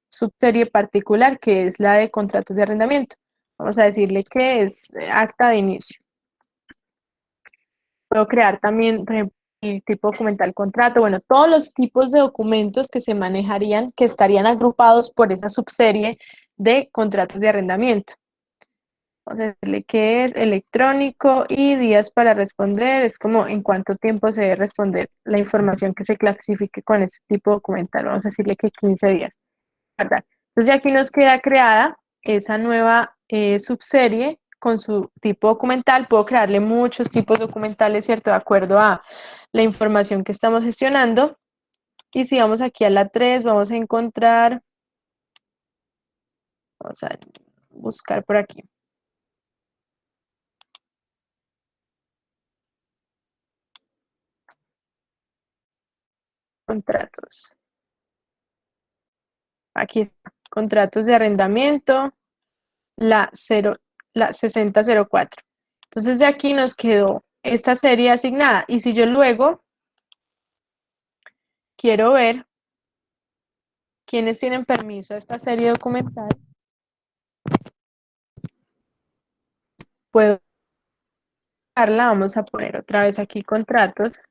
subserie particular, que es la de contratos de arrendamiento. Vamos a decirle que es acta de inicio. Puedo crear también, por ejemplo, el tipo documental contrato, bueno, todos los tipos de documentos que se manejarían, que estarían agrupados por esa subserie de contratos de arrendamiento. Vamos a decirle que es electrónico y días para responder, es como en cuánto tiempo se debe responder la información que se clasifique con este tipo documental. Vamos a decirle que 15 días. ¿Verdad? Entonces aquí nos queda creada esa nueva subserie con su tipo documental. Puedo crearle muchos tipos documentales, ¿cierto? De acuerdo a la información que estamos gestionando. Y si vamos aquí a la 3 vamos a encontrar, vamos a buscar por aquí, contratos. Aquí está, contratos de arrendamiento, la 0, la 6004. Entonces ya aquí nos quedó esta serie asignada. Y si yo luego quiero ver quienes tienen permiso a esta serie documental, puedo darla, vamos a poner otra vez aquí contratos.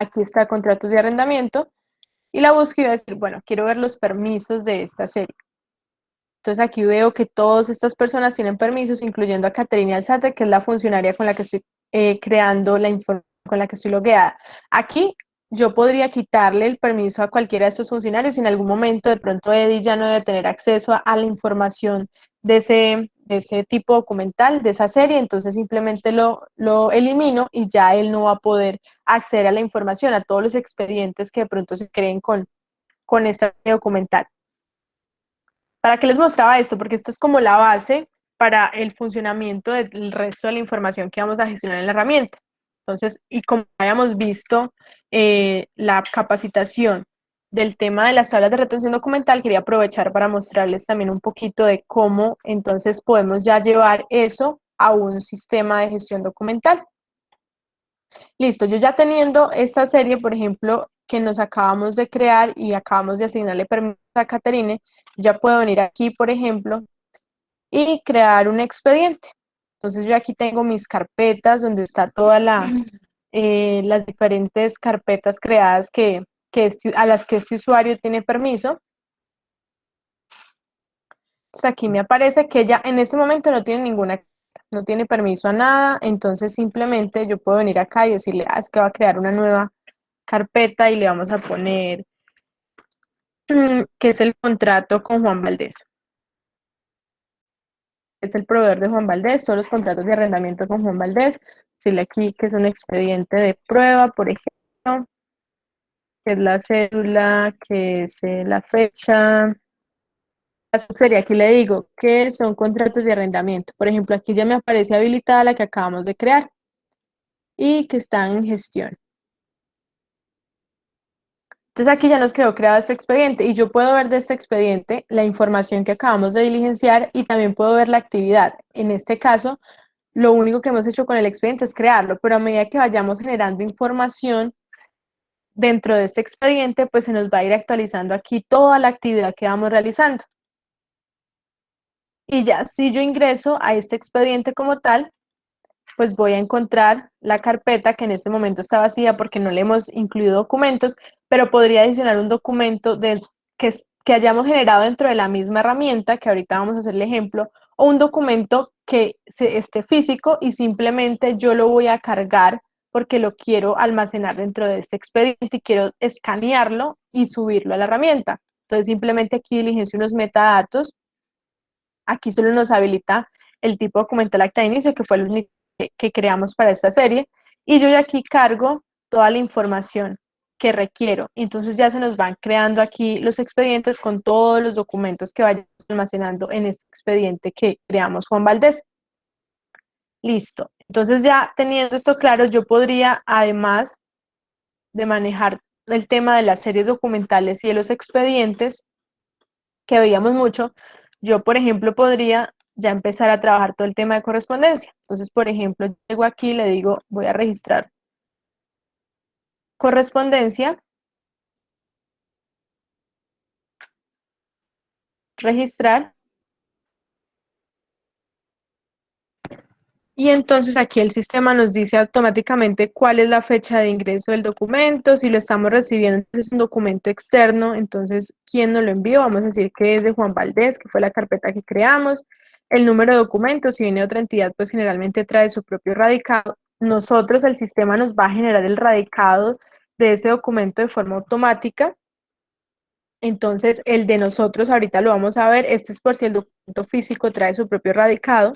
aquí está contratos de arrendamiento, y la busco y voy a decir, bueno, quiero ver los permisos de esta serie. Entonces aquí veo que todas estas personas tienen permisos, incluyendo a Caterina Alzate, que es la funcionaria con la que estoy creando la información, con la que estoy logueada. Aquí yo podría quitarle el permiso a cualquiera de estos funcionarios y en algún momento de pronto Eddie ya no debe tener acceso a la información de ese tipo documental, de esa serie, entonces simplemente lo elimino y ya él no va a poder acceder a la información, a todos los expedientes que de pronto se creen con este documental. ¿Para qué les mostraba esto? Porque esta es como la base para el funcionamiento del resto de la información que vamos a gestionar en la herramienta. Entonces, y como habíamos visto la capacitación del tema de las tablas de retención documental, quería aprovechar para mostrarles también un poquito de cómo entonces podemos ya llevar eso a un sistema de gestión documental. Listo, yo ya teniendo esta serie, por ejemplo, que nos acabamos de crear y acabamos de asignarle permiso a Caterine, ya puedo venir aquí, por ejemplo, y crear un expediente. Entonces yo aquí tengo mis carpetas donde está toda las diferentes carpetas creadas a las que este usuario tiene permiso. Entonces aquí me aparece que ella en este momento no tiene no tiene permiso a nada, entonces simplemente yo puedo venir acá y decirle, es que va a crear una nueva carpeta y le vamos a poner que es el contrato con Juan Valdés. Es el proveedor de Juan Valdés, son los contratos de arrendamiento con Juan Valdés. Decirle aquí que es un expediente de prueba, por ejemplo, que es la cédula, que es la fecha. Sería aquí le digo que son contratos de arrendamiento. Por ejemplo, aquí ya me aparece habilitada la que acabamos de crear y que está en gestión. Entonces aquí ya nos quedó creado este expediente y yo puedo ver de este expediente la información que acabamos de diligenciar y también puedo ver la actividad. En este caso, lo único que hemos hecho con el expediente es crearlo, pero a medida que vayamos generando información dentro de este expediente, pues se nos va a ir actualizando aquí toda la actividad que vamos realizando. Y ya, si yo ingreso a este expediente como tal, pues voy a encontrar la carpeta que en este momento está vacía porque no le hemos incluido documentos, pero podría adicionar un documento que hayamos generado dentro de la misma herramienta, que ahorita vamos a hacer el ejemplo, o un documento que esté físico y simplemente yo lo voy a cargar porque lo quiero almacenar dentro de este expediente y quiero escanearlo y subirlo a la herramienta. Entonces simplemente aquí diligencio unos metadatos. Aquí solo nos habilita el tipo documental acta de inicio, que fue el único que creamos para esta serie, y yo ya aquí cargo toda la información que requiero. Entonces ya se nos van creando aquí los expedientes con todos los documentos que vayamos almacenando en este expediente que creamos Juan Valdés. Listo. Entonces ya teniendo esto claro, yo podría, además de manejar el tema de las series documentales y de los expedientes, que veíamos mucho, yo, por ejemplo, podría ya empezar a trabajar todo el tema de correspondencia. Entonces, por ejemplo, llego aquí y le digo, voy a registrar correspondencia, registrar, y entonces aquí el sistema nos dice automáticamente cuál es la fecha de ingreso del documento, si lo estamos recibiendo, es un documento externo, entonces, ¿quién nos lo envió? Vamos a decir que es de Juan Valdés, que fue la carpeta que creamos, el número de documentos, si viene de otra entidad, pues generalmente trae su propio radicado. Nosotros, el sistema nos va a generar el radicado de ese documento de forma automática. Entonces, el de nosotros ahorita lo vamos a ver, este es por si el documento físico trae su propio radicado.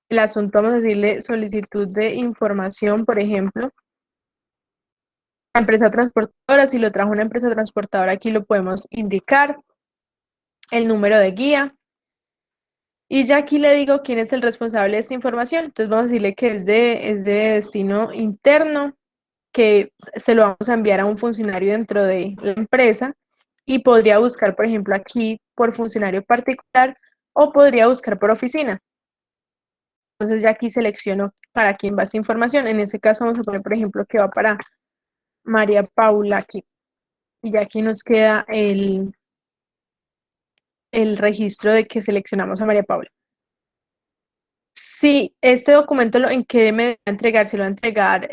El asunto, vamos a decirle solicitud de información, por ejemplo. La empresa transportadora, si lo trajo una empresa transportadora, aquí lo podemos indicar. El número de guía. Y ya aquí le digo quién es el responsable de esta información. Entonces vamos a decirle que es de destino interno, que se lo vamos a enviar a un funcionario dentro de la empresa y podría buscar, por ejemplo, aquí por funcionario particular o podría buscar por oficina. Entonces ya aquí selecciono para quién va esta información. En este caso vamos a poner, por ejemplo, que va para María Paula aquí. Y ya aquí nos queda el registro de que seleccionamos a María Paula. Si este documento en qué me va a entregar, si lo va a entregar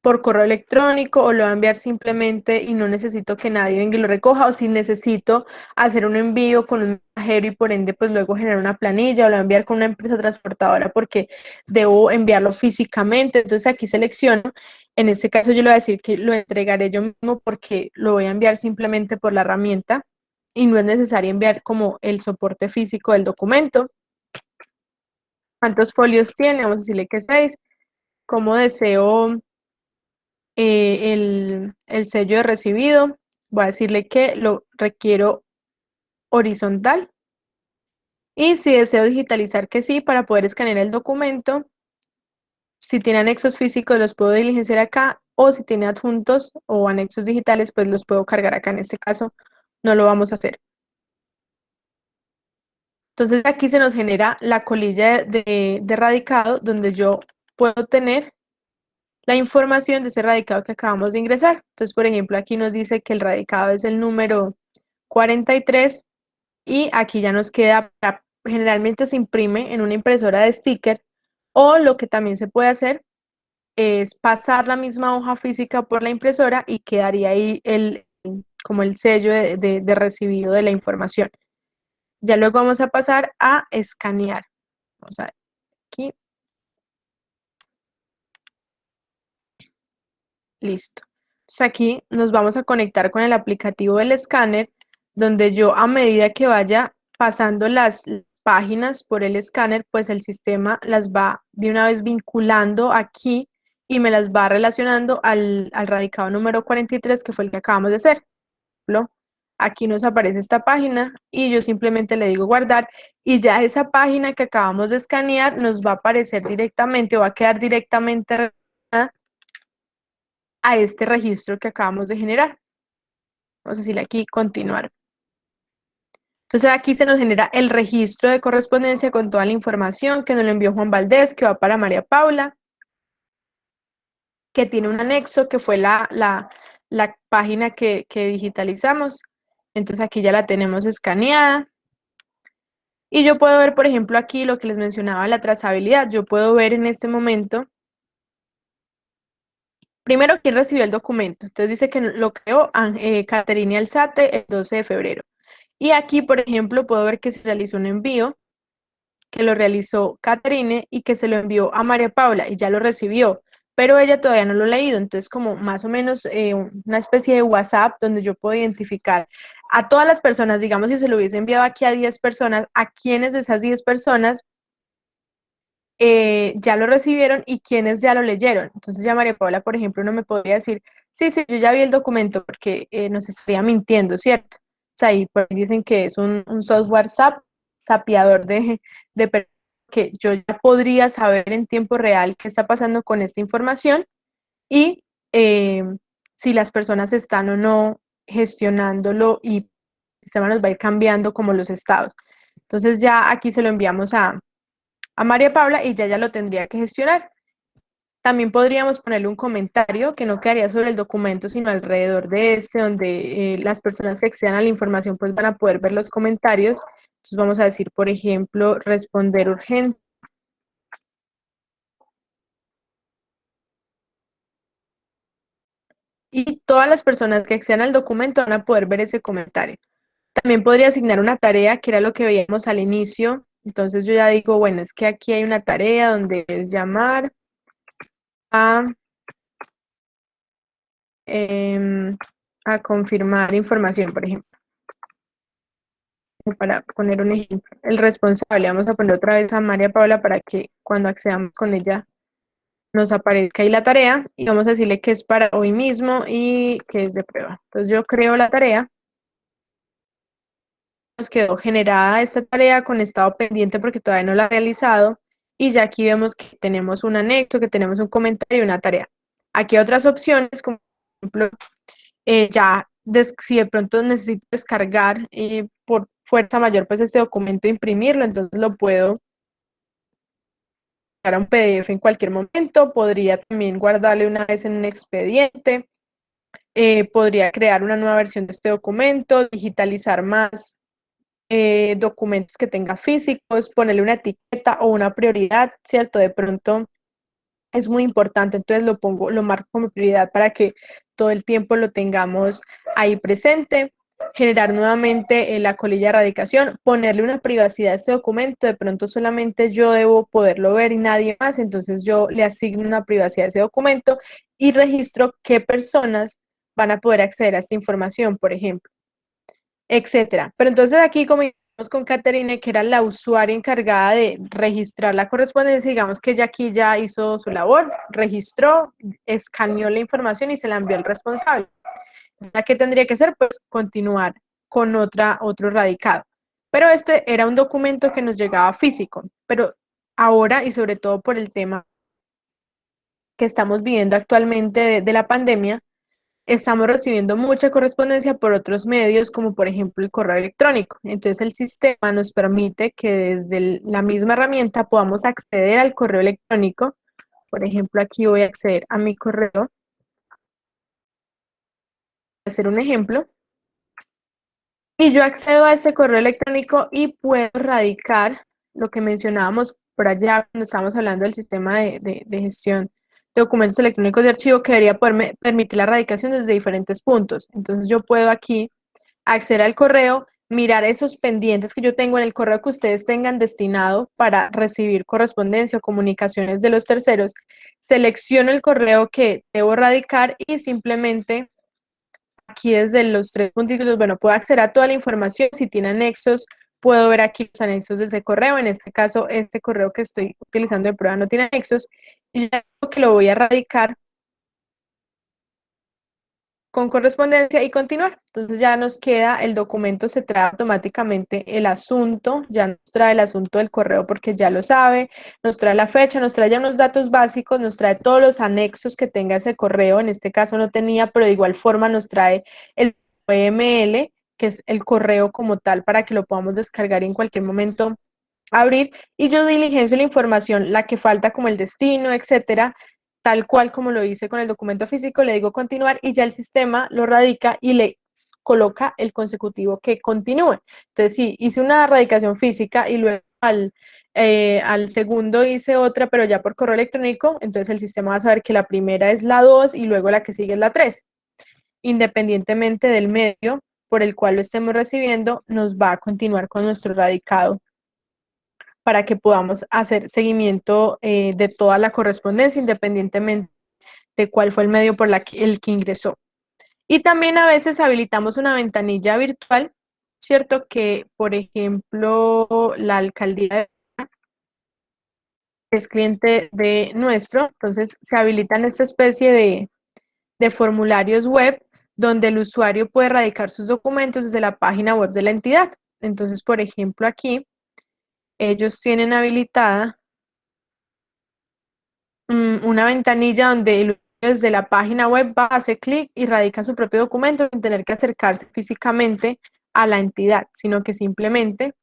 por correo electrónico o lo voy a enviar simplemente y no necesito que nadie venga y lo recoja, o si necesito hacer un envío con un mensajero y por ende pues luego generar una planilla, o lo voy a enviar con una empresa transportadora porque debo enviarlo físicamente. Entonces aquí selecciono, en este caso yo le voy a decir que lo entregaré yo mismo porque lo voy a enviar simplemente por la herramienta y no es necesario enviar como el soporte físico del documento. ¿Cuántos folios tiene? Vamos a decirle que 6. ¿Cómo deseo el sello de recibido? Voy a decirle que lo requiero horizontal. Y si deseo digitalizar, que sí, para poder escanear el documento. Si tiene anexos físicos, los puedo diligenciar acá, o si tiene adjuntos o anexos digitales, pues los puedo cargar acá. En este caso, no lo vamos a hacer. Entonces, aquí se nos genera la colilla de radicado, donde yo puedo tener la información de ese radicado que acabamos de ingresar. Entonces, por ejemplo, aquí nos dice que el radicado es el número 43 y aquí ya nos queda, generalmente se imprime en una impresora de sticker, o lo que también se puede hacer es pasar la misma hoja física por la impresora y quedaría ahí como el sello de recibido de la información. Ya luego vamos a pasar a escanear. Vamos a ver aquí. Listo. Entonces aquí nos vamos a conectar con el aplicativo del escáner, donde yo a medida que vaya pasando las páginas por el escáner, pues el sistema las va de una vez vinculando aquí y me las va relacionando al radicado número 43, que fue el que acabamos de hacer. Aquí nos aparece esta página y yo simplemente le digo guardar y ya esa página que acabamos de escanear nos va a aparecer directamente o va a quedar directamente relacionada a este registro que acabamos de generar. Vamos a decirle aquí continuar. Entonces aquí se nos genera el registro de correspondencia con toda la información que nos lo envió Juan Valdés, que va para María Paula, que tiene un anexo que fue la página que digitalizamos. Entonces aquí ya la tenemos escaneada. Y yo puedo ver, por ejemplo, aquí lo que les mencionaba, la trazabilidad. Yo puedo ver en este momento, primero, quién recibió el documento. Entonces dice que lo creó Caterina Alzate el 12 de febrero. Y aquí, por ejemplo, puedo ver que se realizó un envío, que lo realizó Caterine y que se lo envió a María Paula y ya lo recibió, pero ella todavía no lo ha leído. Entonces, como más o menos una especie de WhatsApp donde yo puedo identificar a todas las personas, digamos, si se lo hubiese enviado aquí a 10 personas, a quiénes de esas 10 personas ya lo recibieron y quienes ya lo leyeron. Entonces ya María Paula, por ejemplo, no me podría decir, sí, sí, yo ya vi el documento porque nos estaría mintiendo, ¿cierto? O sea, ahí pues, dicen que es un software sapeador de que yo ya podría saber en tiempo real qué está pasando con esta información y eh, si las personas están o no gestionándolo y el sistema nos va a ir cambiando como los estados. Entonces ya aquí se lo enviamos a María Paula y ya lo tendría que gestionar. También podríamos ponerle un comentario que no quedaría sobre el documento, sino alrededor de este, donde las personas que accedan a la información pues van a poder ver los comentarios. Entonces vamos a decir, por ejemplo, responder urgente. Y todas las personas que accedan al documento van a poder ver ese comentario. También podría asignar una tarea, que era lo que veíamos al inicio. Entonces yo ya digo, bueno, es que aquí hay una tarea donde es llamar a a confirmar información, por ejemplo. Para poner un ejemplo, el responsable, vamos a poner otra vez a María Paula para que cuando accedamos con ella nos aparezca ahí la tarea y vamos a decirle que es para hoy mismo y que es de prueba. Entonces yo creo la tarea, nos quedó generada esta tarea con estado pendiente porque todavía no la he realizado y ya aquí vemos que tenemos un anexo, que tenemos un comentario y una tarea. Aquí hay otras opciones, como por ejemplo, si de pronto necesito descargar por fuerza mayor pues este documento e imprimirlo, entonces lo puedo a un PDF en cualquier momento, podría también guardarle una vez en un expediente, podría crear una nueva versión de este documento, digitalizar más documentos que tenga físicos, ponerle una etiqueta o una prioridad, ¿cierto? De pronto es muy importante, entonces lo marco como prioridad para que todo el tiempo lo tengamos ahí presente. Generar nuevamente la colilla de erradicación, ponerle una privacidad a este documento, de pronto solamente yo debo poderlo ver y nadie más, entonces yo le asigno una privacidad a ese documento y registro qué personas van a poder acceder a esta información, por ejemplo, etcétera. Pero entonces aquí, como digamos con Caterine, que era la usuaria encargada de registrar la correspondencia, digamos que ella aquí ya hizo su labor, registró, escaneó la información y se la envió al responsable. ¿Ya qué tendría que hacer? Pues continuar con otro radicado. Pero este era un documento que nos llegaba físico, pero ahora y sobre todo por el tema que estamos viviendo actualmente de la pandemia, estamos recibiendo mucha correspondencia por otros medios, como por ejemplo el correo electrónico. Entonces el sistema nos permite que desde la misma herramienta podamos acceder al correo electrónico. Por ejemplo, aquí voy a acceder a mi correo, voy a hacer un ejemplo, y yo accedo a ese correo electrónico y puedo radicar lo que mencionábamos por allá cuando estábamos hablando del sistema de gestión de documentos electrónicos de archivo que debería poderme permitir la radicación desde diferentes puntos. Entonces yo puedo aquí acceder al correo, mirar esos pendientes que yo tengo en el correo que ustedes tengan destinado para recibir correspondencia o comunicaciones de los terceros, selecciono el correo que debo radicar y simplemente aquí desde los tres puntitos, bueno, puedo acceder a toda la información, si tiene anexos, puedo ver aquí los anexos de ese correo, en este caso, este correo que estoy utilizando de prueba no tiene anexos, y ya que lo voy a radicar con correspondencia y continuar. Entonces ya nos queda, el documento se trae automáticamente el asunto, ya nos trae el asunto del correo porque ya lo sabe, nos trae la fecha, nos trae ya unos datos básicos, nos trae todos los anexos que tenga ese correo, en este caso no tenía, pero de igual forma nos trae el PML, que es el correo como tal, para que lo podamos descargar y en cualquier momento abrir, y yo diligencio la información, la que falta como el destino, etcétera, tal cual como lo hice con el documento físico, le digo continuar y ya el sistema lo radica y le coloca el consecutivo que continúe. Entonces, sí, hice una radicación física y luego al segundo hice otra, pero ya por correo electrónico, entonces el sistema va a saber que la primera es la 2 y luego la que sigue es la 3. Independientemente del medio por el cual lo estemos recibiendo, nos va a continuar con nuestro radicado para que podamos hacer seguimiento de toda la correspondencia, independientemente de cuál fue el medio por el que ingresó. Y también a veces habilitamos una ventanilla virtual, ¿cierto? Que, por ejemplo, la alcaldía es cliente de nuestro, entonces se habilitan esta especie de formularios web donde el usuario puede radicar sus documentos desde la página web de la entidad. Entonces, por ejemplo, aquí ellos tienen habilitada una ventanilla donde el usuario desde la página web va a hacer clic y radica su propio documento sin tener que acercarse físicamente a la entidad, sino que simplemente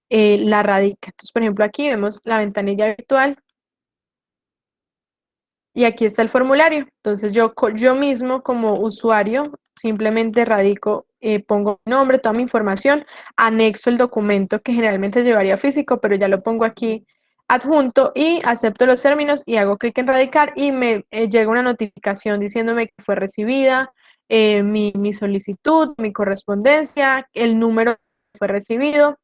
la radica. Entonces, por ejemplo, aquí vemos la ventanilla virtual y aquí está el formulario. Entonces, yo mismo como usuario simplemente radico, pongo mi nombre, toda mi información, anexo el documento que generalmente llevaría físico, pero ya lo pongo aquí adjunto y acepto los términos y hago clic en radicar y me llega una notificación diciéndome que fue recibida mi solicitud, mi correspondencia, el número que fue recibido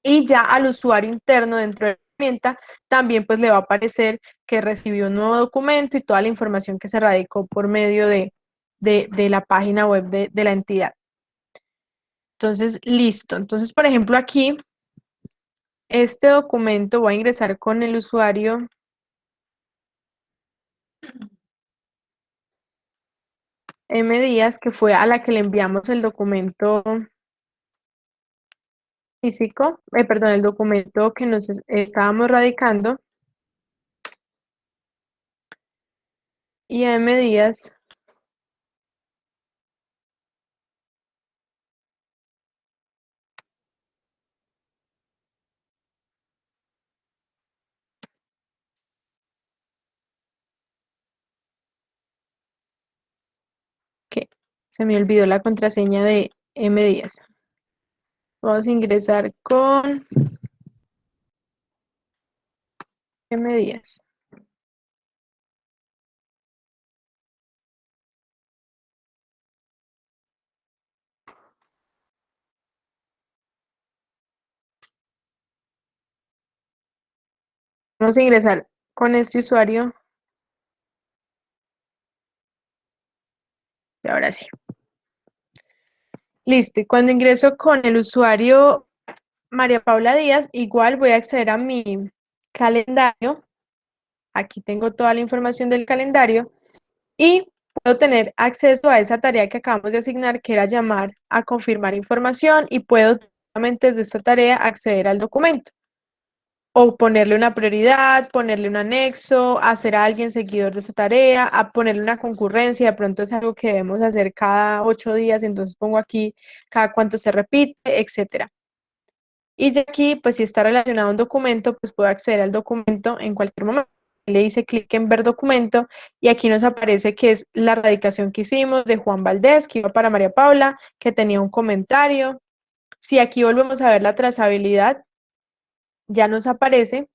y ya al usuario interno dentro de la herramienta también pues le va a aparecer que recibió un nuevo documento y toda la información que se radicó por medio de la página web de la entidad. Entonces, listo. Entonces, por ejemplo, aquí, este documento voy a ingresar con el usuario M. Díaz, que fue a la que le enviamos el documento físico, perdón, el documento que nos estábamos radicando, y a M. Díaz que se me olvidó la contraseña de M. Díaz. Vamos a ingresar con M. Díaz. Vamos a ingresar con este usuario. Y ahora sí. Listo. Y cuando ingreso con el usuario María Paula Díaz, igual voy a acceder a mi calendario. Aquí tengo toda la información del calendario y puedo tener acceso a esa tarea que acabamos de asignar, que era llamar a confirmar información, y puedo directamente desde esta tarea acceder al documento o ponerle una prioridad, ponerle un anexo, hacer a alguien seguidor de esta tarea, a ponerle una concurrencia. De pronto es algo que debemos hacer cada 8 días, entonces pongo aquí cada cuánto se repite, etcétera. Y ya aquí, pues si está relacionado a un documento, pues puedo acceder al documento en cualquier momento. Le hice clic en ver documento y aquí nos aparece que es la radicación que hicimos de Juan Valdés, que iba para María Paula, que tenía un comentario. Si aquí volvemos a ver la trazabilidad, ya nos aparece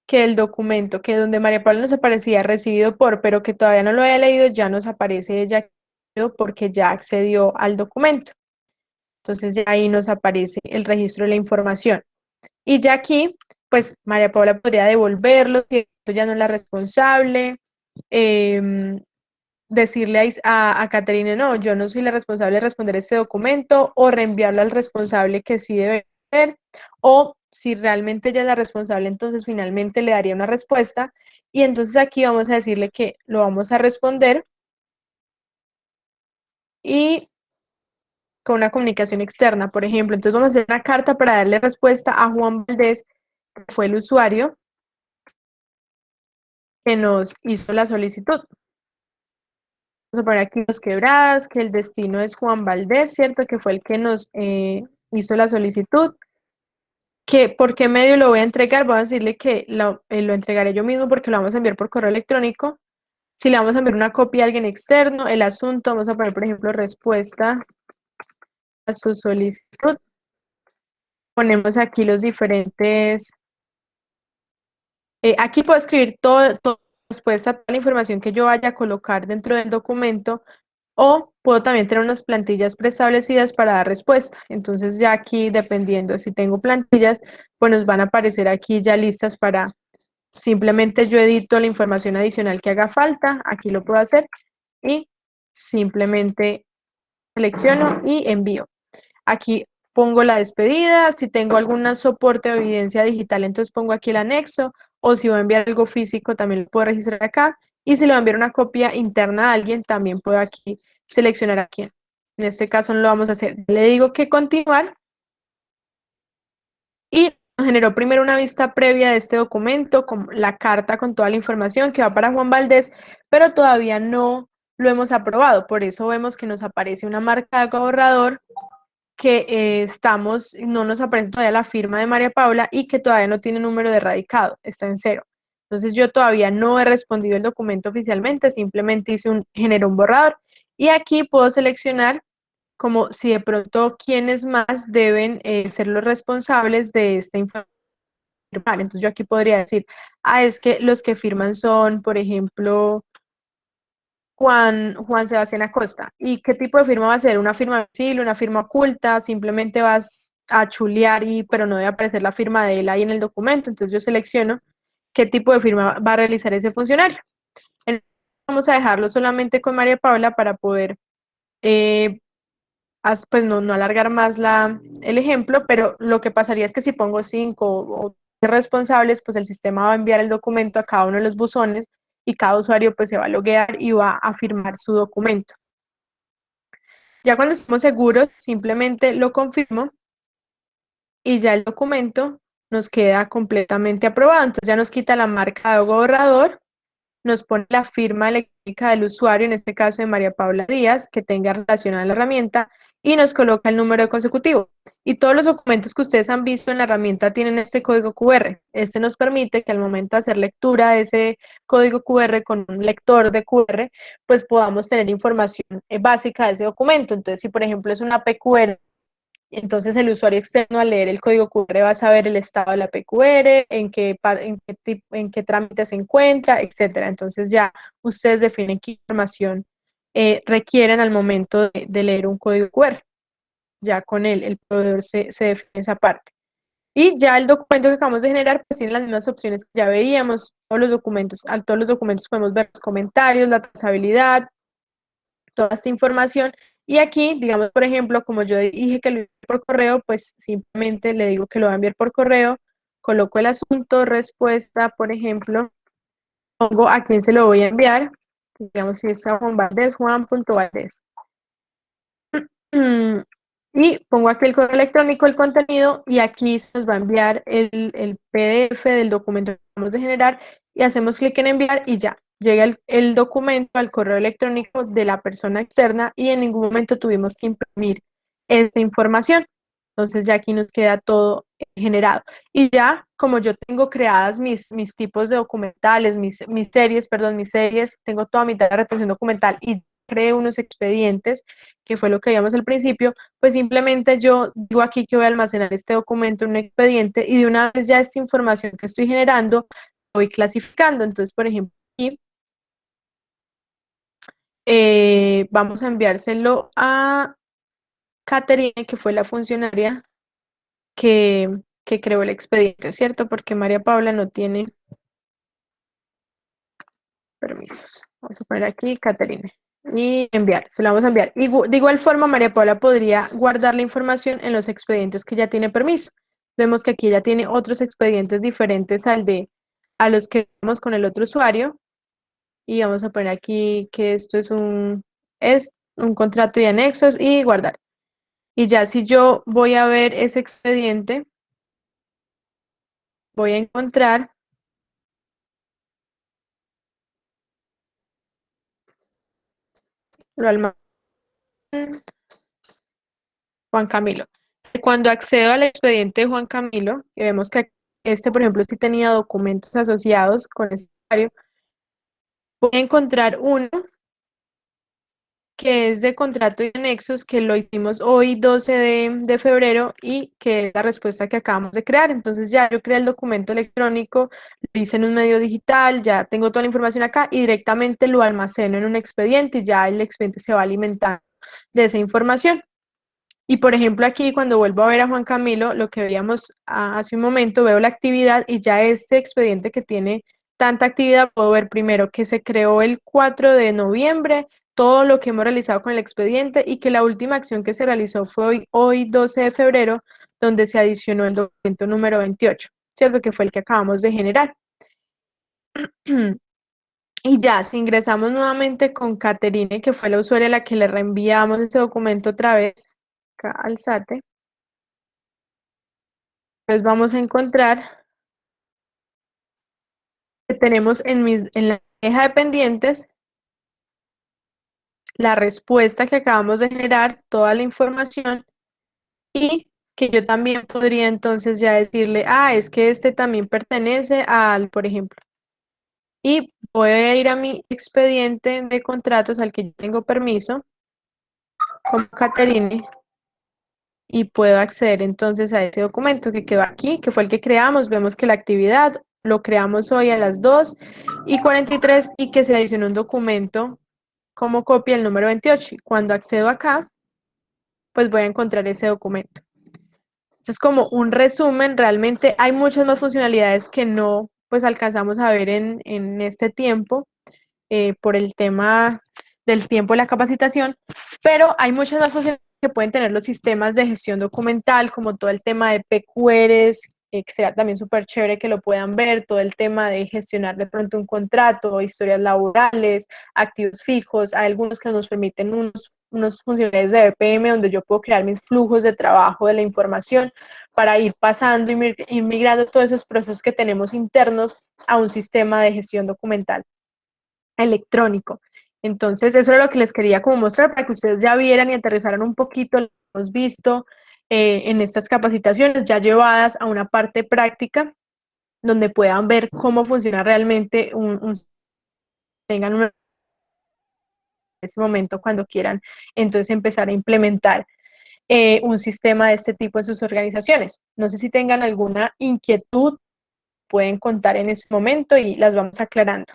que el documento, que donde María Paula nos aparecía recibido por, pero que todavía no lo había leído, ya nos aparece ella porque ya accedió al documento. Entonces ya ahí nos aparece el registro de la información. Y ya aquí, pues María Paula podría devolverlo, si esto ya no es la responsable, eh, decirle a Caterina, no, yo no soy la responsable de responder este documento, o reenviarlo al responsable que sí debe ser, o si realmente ella es la responsable, entonces finalmente le daría una respuesta, y entonces aquí vamos a decirle que lo vamos a responder y con una comunicación externa, por ejemplo. Entonces vamos a hacer una carta para darle respuesta a Juan Valdés, que fue el usuario que nos hizo la solicitud. Vamos a poner aquí Los Quebradas, que el destino es Juan Valdés, ¿cierto? Que fue el que nos hizo la solicitud. Que ¿por qué medio lo voy a entregar? Voy a decirle que lo entregaré yo mismo porque lo vamos a enviar por correo electrónico. Si le vamos a enviar una copia a alguien externo, el asunto, vamos a poner, por ejemplo, respuesta a su solicitud. Ponemos aquí los diferentes. Aquí puedo escribir todo respuesta a toda la información que yo vaya a colocar dentro del documento, o puedo también tener unas plantillas preestablecidas para dar respuesta. Entonces ya aquí, dependiendo si tengo plantillas, pues nos van a aparecer aquí ya listas para, simplemente yo edito la información adicional que haga falta, aquí lo puedo hacer y simplemente selecciono y envío. Aquí pongo la despedida, si tengo algún soporte o evidencia digital, entonces pongo aquí el anexo, o si voy a enviar algo físico, también lo puedo registrar acá, y si le voy a enviar una copia interna a alguien, también puedo aquí seleccionar a quién. En este caso no lo vamos a hacer. Le digo que continuar, y generó primero una vista previa de este documento, con la carta con toda la información que va para Juan Valdés, pero todavía no lo hemos aprobado. Por eso vemos que nos aparece una marca de borrador, que no nos aparece todavía la firma de María Paula y que todavía no tiene número de radicado, está en 0. Entonces yo todavía no he respondido el documento oficialmente, simplemente generé un borrador, y aquí puedo seleccionar como si de pronto quiénes más deben ser los responsables de esta información. Entonces yo aquí podría decir, es que los que firman son, por ejemplo, Juan Sebastián Acosta. ¿Y qué tipo de firma va a ser? ¿Una firma visible, una firma oculta? Simplemente vas a chulear, pero no debe aparecer la firma de él ahí en el documento. Entonces yo selecciono qué tipo de firma va a realizar ese funcionario. Vamos a dejarlo solamente con María Paula para poder, pues no alargar más el ejemplo, pero lo que pasaría es que si pongo 5 o responsables, pues el sistema va a enviar el documento a cada uno de los buzones, y cada usuario pues se va a loguear y va a firmar su documento. Ya cuando estemos seguros, simplemente lo confirmo y ya el documento nos queda completamente aprobado. Entonces ya nos quita la marca de borrador, nos pone la firma electrónica del usuario, en este caso de María Paula Díaz, que tenga relacionada a la herramienta, y nos coloca el número de consecutivo. Y todos los documentos que ustedes han visto en la herramienta tienen este código QR. Este nos permite que al momento de hacer lectura de ese código QR con un lector de QR, pues podamos tener información básica de ese documento. Entonces, si por ejemplo es una PQR, entonces el usuario externo, al leer el código QR, va a saber el estado de la PQR, en qué trámite se encuentra, etcétera. Entonces ya ustedes definen qué información requieren al momento de leer un código QR. Ya con el proveedor se define esa parte. Y ya el documento que acabamos de generar, pues tiene las mismas opciones que ya veíamos, todos los documentos, a todos los documentos podemos ver los comentarios, la trazabilidad, toda esta información. Y aquí, digamos, por ejemplo, como yo dije que lo envíe por correo, pues simplemente le digo que lo va a enviar por correo, coloco el asunto, respuesta, por ejemplo, pongo a quién se lo voy a enviar, digamos si es a Juan Valdés, Juan.Valdés. Y pongo aquí el correo electrónico, el contenido, y aquí se nos va a enviar el PDF del documento que vamos a generar, y hacemos clic en enviar y ya, llega el documento al correo electrónico de la persona externa y en ningún momento tuvimos que imprimir esta información. Entonces ya aquí nos queda todo generado. Y ya, como yo tengo creadas mis tipos de documentales, mis series, perdón, mis series, tengo toda mi tabla de retención documental y creé unos expedientes, que fue lo que vimos al principio, pues simplemente yo digo aquí que voy a almacenar este documento en un expediente y de una vez ya esta información que estoy generando, voy clasificando. Entonces, por ejemplo, aquí vamos a enviárselo a Caterine, que fue la funcionaria que creó el expediente, ¿cierto? Porque María Paula no tiene permisos. Vamos a poner aquí Caterine y enviar, se lo vamos a enviar. Y de igual forma, María Paula podría guardar la información en los expedientes que ya tiene permiso. Vemos que aquí ya tiene otros expedientes diferentes a los que vemos con el otro usuario. Y vamos a poner aquí que esto es un contrato y anexos y guardar. Y ya si yo voy a ver ese expediente, voy a encontrar, lo almacén Juan Camilo. Cuando accedo al expediente de Juan Camilo, y vemos que este, por ejemplo, sí tenía documentos asociados con este usuario, voy a encontrar uno que es de contrato y anexos, que lo hicimos hoy 12 de febrero y que es la respuesta que acabamos de crear. Entonces ya yo creé el documento electrónico, lo hice en un medio digital, ya tengo toda la información acá y directamente lo almaceno en un expediente y ya el expediente se va alimentando de esa información. Y por ejemplo, aquí cuando vuelvo a ver a Juan Camilo, lo que veíamos hace un momento, veo la actividad y ya este expediente que tiene tanta actividad, puedo ver primero que se creó el 4 de noviembre, todo lo que hemos realizado con el expediente y que la última acción que se realizó fue hoy 12 de febrero, donde se adicionó el documento número 28, ¿cierto? Que fue el que acabamos de generar. Y ya, si ingresamos nuevamente con Caterine, que fue la usuaria a la que le reenviamos ese documento otra vez, acá al SATE, pues vamos a encontrar que tenemos en la bandeja de pendientes la respuesta que acabamos de generar, toda la información y que yo también podría entonces ya decirle, es que este también pertenece al, por ejemplo, y voy a ir a mi expediente de contratos al que yo tengo permiso, como Caterine, y puedo acceder entonces a ese documento que quedó aquí, que fue el que creamos. Vemos que la actividad lo creamos hoy a las 2:43 y que se adicionó un documento como copia el número 28. Cuando accedo acá, pues voy a encontrar ese documento. Esto es como un resumen, realmente hay muchas más funcionalidades que no pues alcanzamos a ver en este tiempo, por el tema del tiempo de la capacitación, pero hay muchas más funcionalidades que pueden tener los sistemas de gestión documental, como todo el tema de PQRs, que será también súper chévere que lo puedan ver, todo el tema de gestionar de pronto un contrato, historias laborales, activos fijos, hay algunos que nos permiten unos funcionalidades de BPM donde yo puedo crear mis flujos de trabajo de la información para ir pasando y ir migrando todos esos procesos que tenemos internos a un sistema de gestión documental electrónico. Entonces, eso es lo que les quería como mostrar para que ustedes ya vieran y aterrizaran un poquito lo que hemos visto en estas capacitaciones ya llevadas a una parte práctica donde puedan ver cómo funciona realmente tengan en ese momento cuando quieran entonces empezar a implementar un sistema de este tipo en sus organizaciones. No sé si tengan alguna inquietud, pueden contar en ese momento y las vamos aclarando.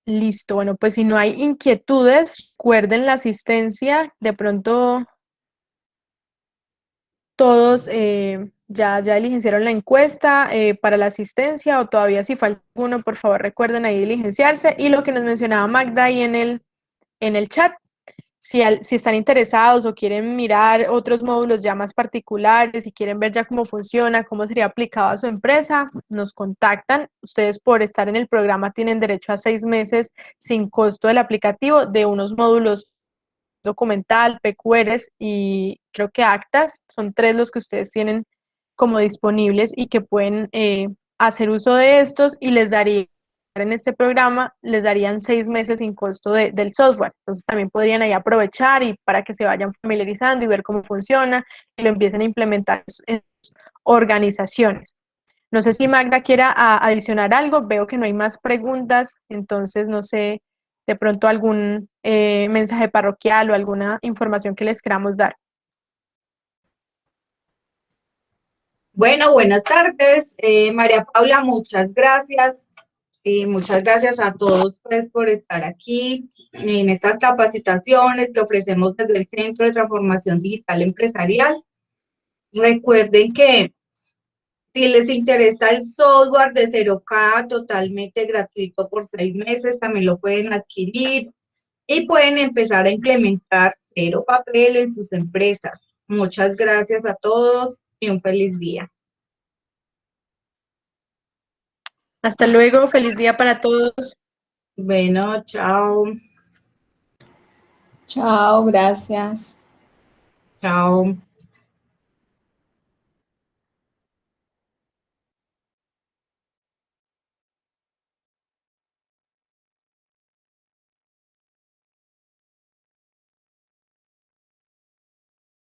Listo, bueno, pues si no hay inquietudes, recuerden la asistencia, de pronto todos ya diligenciaron la encuesta para la asistencia o todavía si falta uno, por favor recuerden ahí diligenciarse y lo que nos mencionaba Magda ahí en el chat. Si están interesados o quieren mirar otros módulos ya más particulares, si quieren ver ya cómo funciona, cómo sería aplicado a su empresa, nos contactan. Ustedes por estar en el programa tienen derecho a 6 meses sin costo del aplicativo de unos módulos documental, PQRs y creo que actas. Son tres los que ustedes tienen como disponibles y que pueden hacer uso de estos y les daría en este programa les darían 6 meses sin costo del software. Entonces también podrían ahí aprovechar y para que se vayan familiarizando y ver cómo funciona y lo empiecen a implementar en organizaciones. No sé si Magda quiera adicionar algo, veo que no hay más preguntas, entonces no sé, de pronto algún mensaje parroquial o alguna información que les queramos dar. Bueno, buenas tardes. María Paula, muchas gracias. Muchas gracias a todos pues, por estar aquí en estas capacitaciones que ofrecemos desde el Centro de Transformación Digital Empresarial. Recuerden que si les interesa el software de 0K totalmente gratuito por 6 meses, también lo pueden adquirir y pueden empezar a implementar cero papel en sus empresas. Muchas gracias a todos y un feliz día. Hasta luego, feliz día para todos. Bueno, chao. Chao, gracias. Chao.